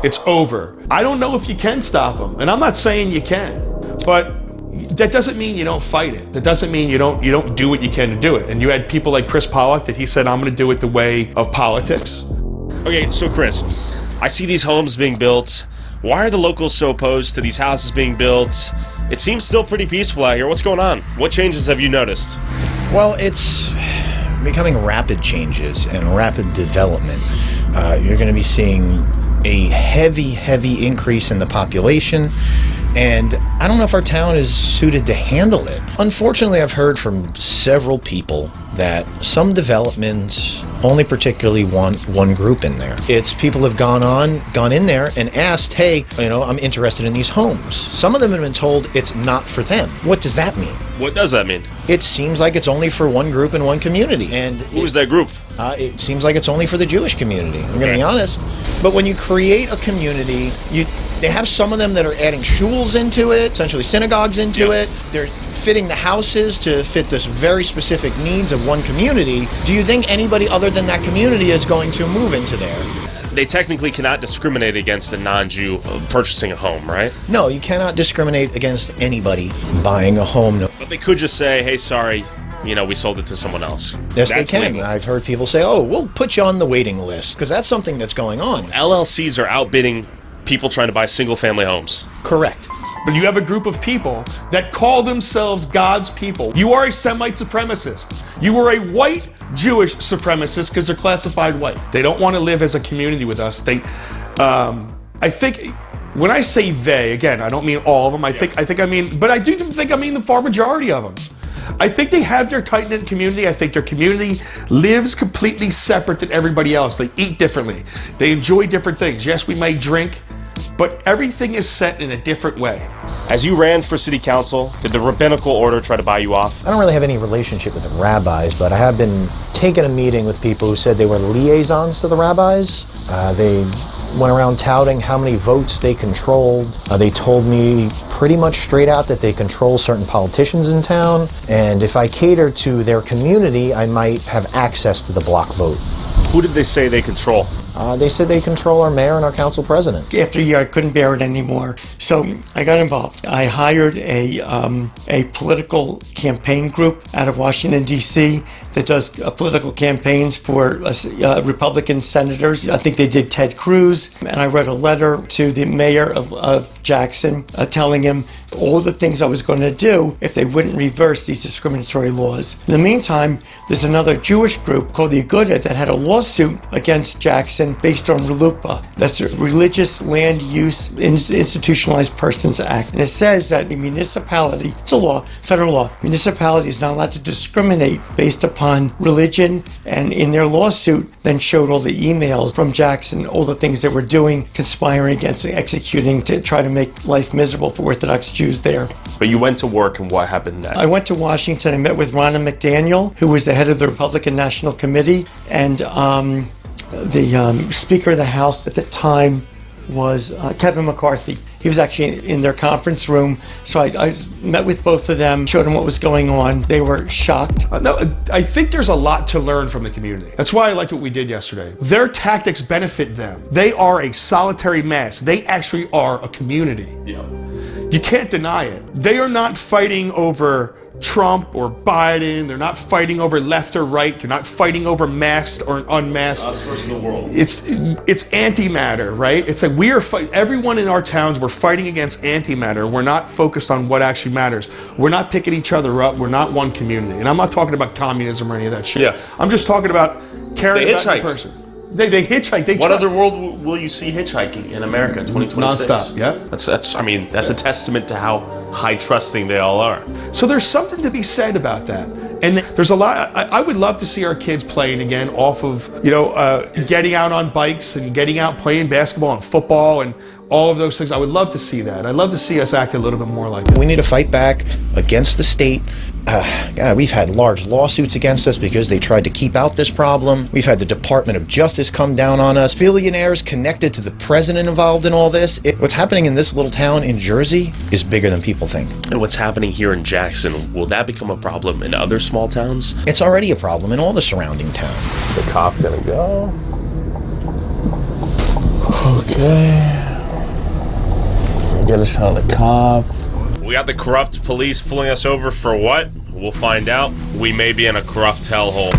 It's over. I don't know if you can stop them, and I'm not saying you can, but that doesn't mean you don't fight it. That doesn't mean you don't do what you can to do it. And you had people like Chris Pollock that he said, "I'm going to do it the way of politics." Okay, so Chris, I see these homes being built. Why are the locals so opposed to these houses being built? It seems still pretty peaceful out here. What's going on? What changes have you noticed? Well, it's becoming rapid changes and rapid development. You're going to be seeing a heavy increase in the population, and I don't know if our town is suited to handle it. Unfortunately, I've heard from several people that some developments only particularly want one group in there. It's people have gone in there and asked, "Hey, I'm interested in these homes." Some of them have been told it's not for them. What does that mean? What does that mean? It seems like it's only for one group in one community. And who is that group? It seems like it's only for the Jewish community. I'm going to be honest. But when you create a community, they have some of them that are adding shuls into it, essentially synagogues into it. They're fitting the houses to fit this very specific needs of one community, do you think anybody other than that community is going to move into there? They technically cannot discriminate against a non-Jew purchasing a home, right? No, you cannot discriminate against anybody buying a home. But they could just say, hey, sorry, we sold it to someone else. Yes, That's they can. legal. I've heard people say, oh, we'll put you on the waiting list, because that's something that's going on. LLCs are outbidding people trying to buy single-family homes. Correct. But you have a group of people that call themselves God's people. You are a Semite supremacist. You are a white Jewish supremacist because they're classified white. They don't want to live as a community with us. I think when I say they, again, I don't mean all of them. I do think I mean the far majority of them. I think they have their tight-knit community. I think their community lives completely separate than everybody else. They eat differently. They enjoy different things. Yes, we might drink, but everything is set in a different way. As you ran for city council, did the rabbinical order try to buy you off? I don't really have any relationship with the rabbis, but I have been taking a meeting with people who said they were liaisons to the rabbis. They went around touting how many votes they controlled. They told me pretty much straight out that they control certain politicians in town, and if I cater to their community, I might have access to the block vote. Who did they say they control? They said they control our mayor and our council president. After a year, I couldn't bear it anymore, so I got involved. I hired a political campaign group out of Washington, D.C. that does political campaigns for Republican senators. I think they did Ted Cruz, and I wrote a letter to the mayor of Jackson telling him all the things I was going to do if they wouldn't reverse these discriminatory laws. In the meantime, there's another Jewish group called the Aguda that had a lawsuit against Jackson based on RLUIPA. That's a Religious Land Use Institutionalized Persons Act. And it says that the municipality, it's a law, federal law, municipality is not allowed to discriminate based upon religion, and in their lawsuit then showed all the emails from Jackson, all the things they were doing, conspiring against and executing to try to make life miserable for Orthodox Jews there. But you went to work, and what happened next? I went to Washington. I met with Ronna McDaniel, who was the head of the Republican National Committee, and the Speaker of the House at the time was Kevin McCarthy. He was actually in their conference room, so I met with both of them, showed them what was going on. They were shocked. No, I think there's a lot to learn from the community. That's why I liked what we did yesterday. Their tactics benefit them. They are a solitary mass. They actually are a community. Yeah. You can't deny it. They are not fighting over Trump or Biden. They're not fighting over left or right. They're not fighting over masked or unmasked. Us versus the world. It's antimatter, right? It's like we are everyone in our towns, we're fighting against antimatter. We're not focused on what actually matters. We're not picking each other up. We're not one community. And I'm not talking about communism or any of that shit. Yeah. I'm just talking about caring about the person. They hitchhike. What other world will you see hitchhiking in America in 2026? Nonstop, yeah. That's a testament to how high trusting they all are. So there's something to be said about that. And there's a lot, I would love to see our kids playing again off of, getting out on bikes and getting out playing basketball and football and all of those things. I would love to see that. I'd love to see us act a little bit more like that. We need to fight back against the state. God, we've had large lawsuits against us because they tried to keep out this problem. We've had the Department of Justice come down on us. Billionaires connected to the president involved in all this. What's happening in this little town in Jersey is bigger than people think. And what's happening here in Jackson, will that become a problem in other small towns? It's already a problem in all the surrounding towns. The cop gonna go? Okay. Get us on the cop. We got the corrupt police pulling us over for what? We'll find out. We may be in a corrupt hellhole.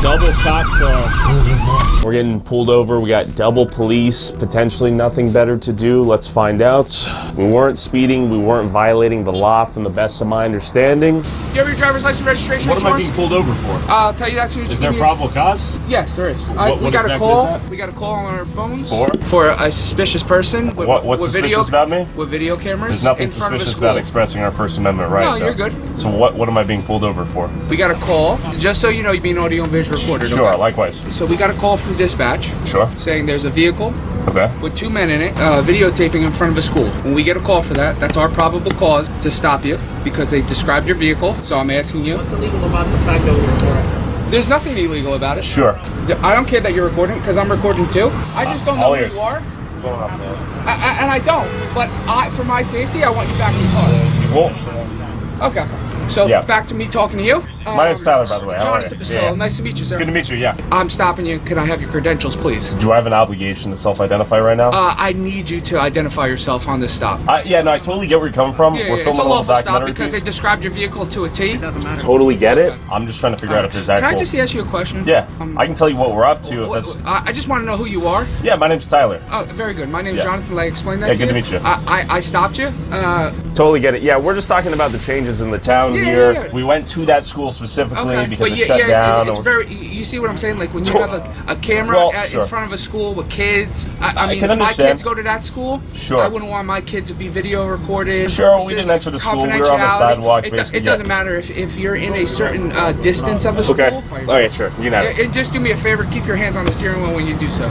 Double cop car. We're getting pulled over. We got double police. Potentially nothing better to do. Let's find out. We weren't speeding. We weren't violating the law from the best of my understanding. You have your driver's license registration? What am I being pulled over for? I'll tell you that soon as you Is there give me probable cause? Yes, there is. What we got exactly a call. is that? We got a call on our phones For a suspicious person. What's suspicious about me? With video cameras. There's nothing in front of a suspicious school. about expressing our First Amendment right. No, though. you're good. So what am I being pulled over for? We got a call. Just so you know, you're being audio and visual recorded. Sure, okay? likewise. So we got a call from dispatch. Sure. Saying there's a vehicle. Okay. With 2 men in it, videotaping in front of a school. When we get a call for that, that's our probable cause to stop you because they described your vehicle. So I'm asking you. What's illegal about the fact that we're recording? There's nothing illegal about it. Sure. I don't care that you're recording because I'm recording too. I just don't know who you are. going up there. And I don't. But for my safety, I want you back in the car. You won't. Okay. So back to me talking to you. My name's Tyler, by the way. Jonathan Basil. Nice to meet you, sir. Good to meet you, yeah. I'm stopping you. Could I have your credentials, please? Do I have an obligation to self-identify right now? I need you to identify yourself on this stop. Yeah, no, I totally get where you're coming from. Yeah, We're it's filming a a little lawful stop documentary because piece. they described your vehicle to a T. Totally get it. I'm just trying to figure out if there's actual... Can I just ask you a question? Yeah, I can tell you what we're up to if that's... I just want to know who you are. Yeah, my name's Tyler. Oh, very good. My name's Jonathan. Like, explain that Yeah, to you. good to meet you. I stopped you. Totally get it. Yeah, we're just talking about the changes in the town here. Yeah. We went to that school specifically because it's shut down. It's very. You see what I'm saying? Like when you have a camera in front of a school with kids. I mean, if my kids go to that school, I wouldn't want my kids to be video recorded. Sure, we didn't enter the school. We were on the sidewalk. It doesn't matter if you're in a certain distance of a school. Okay. All right, sure. You can have it. And just do me a favor. Keep your hands on the steering wheel when you do so.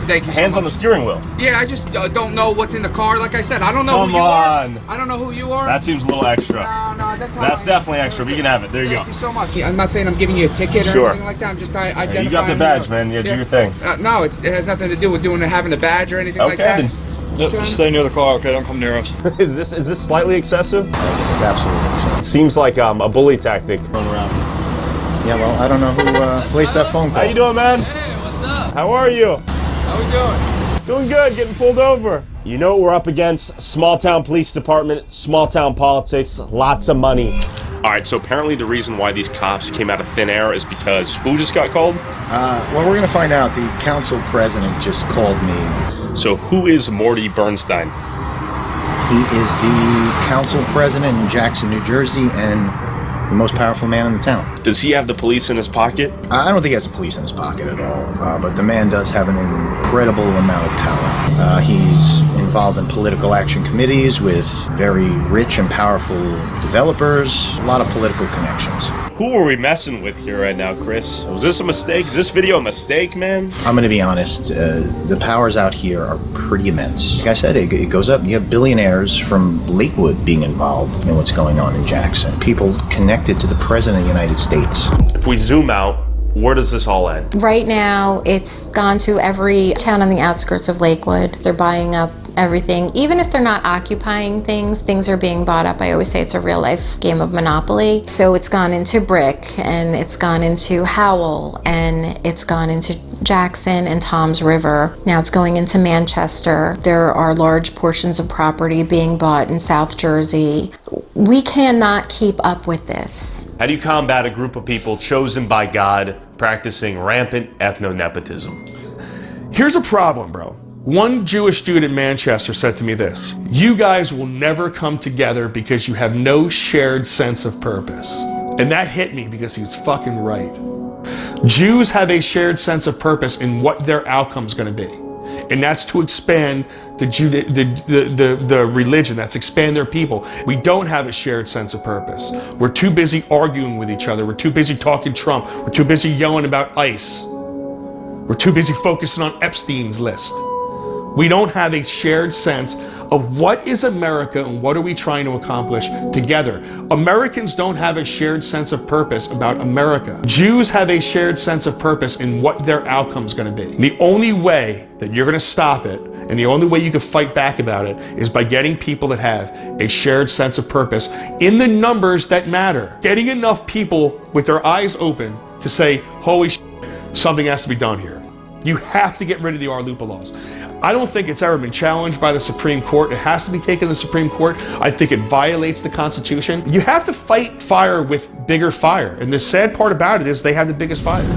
Thank you so Hands much. on the steering wheel. Yeah, I just don't know what's in the car. Like I said, I don't know Come who you on. are. I don't know who you are. That seems a little extra. No, that's definitely extra. But you can have it. There you go. Thank you so much. I'm not saying I'm giving you a ticket or anything like that. I'm just identifying. You got the badge, man. Yeah, do your thing. No, it has nothing to do with having a badge or anything like that. Then. Stay near the car, okay? Don't come near us. Is this slightly excessive? It's absolutely excessive. Seems like a bully tactic. Run around. Yeah, well, I don't know who placed that phone call. How you doing, man? Hey, what's up? How are you? How we doing? Doing good, getting pulled over. You know what we're up against? Small town police department, small town politics, lots of money. All right, so apparently the reason why these cops came out of thin air is because who just got called? Well, we're going to find out. The council president just called me. So who is Morty Bernstein? He is the council president in Jackson, New Jersey, and the most powerful man in the town. Does he have the police in his pocket? I don't think he has the police in his pocket at all, but the man does have an incredible amount of power. He's involved in political action committees with very rich and powerful developers, a lot of political connections. Who are we messing with here right now, Chris? Was this a mistake? Is this video a mistake, man? I'm going to be honest, the powers out here are pretty immense. Like I said, it goes up. You have billionaires from Lakewood being involved in what's going on in Jackson. People connected to the President of the United States. If we zoom out, where does this all end? Right now, it's gone to every town on the outskirts of Lakewood. They're buying up everything. Even if they're not occupying things are being bought up. I always say it's a real life game of Monopoly. So it's gone into Brick, and it's gone into Howell, and it's gone into Jackson and Toms River. Now it's going into Manchester. There are large portions of property being bought in South Jersey. We cannot keep up with this. How do you combat a group of people chosen by God practicing rampant ethno-nepotism? Here's a problem, bro. One Jewish dude in Manchester said to me this: you guys will never come together because you have no shared sense of purpose. And that hit me because he was fucking right. Jews have a shared sense of purpose in what their outcome's gonna be. And that's to expand the religion, that's expand their people. We don't have a shared sense of purpose. We're too busy arguing with each other. We're too busy talking Trump. We're too busy yelling about ICE. We're too busy focusing on Epstein's list. We don't have a shared sense of what is America and what are we trying to accomplish together. Americans don't have a shared sense of purpose about America. Jews have a shared sense of purpose in what their outcome's gonna be. The only way that you're gonna stop it, and the only way you can fight back about it, is by getting people that have a shared sense of purpose in the numbers that matter. Getting enough people with their eyes open to say, holy shit, something has to be done here. You have to get rid of the RLUIPA laws. I don't think it's ever been challenged by the Supreme Court. It has to be taken to the Supreme Court. I think it violates the Constitution. You have to fight fire with bigger fire. And the sad part about it is they have the biggest fires.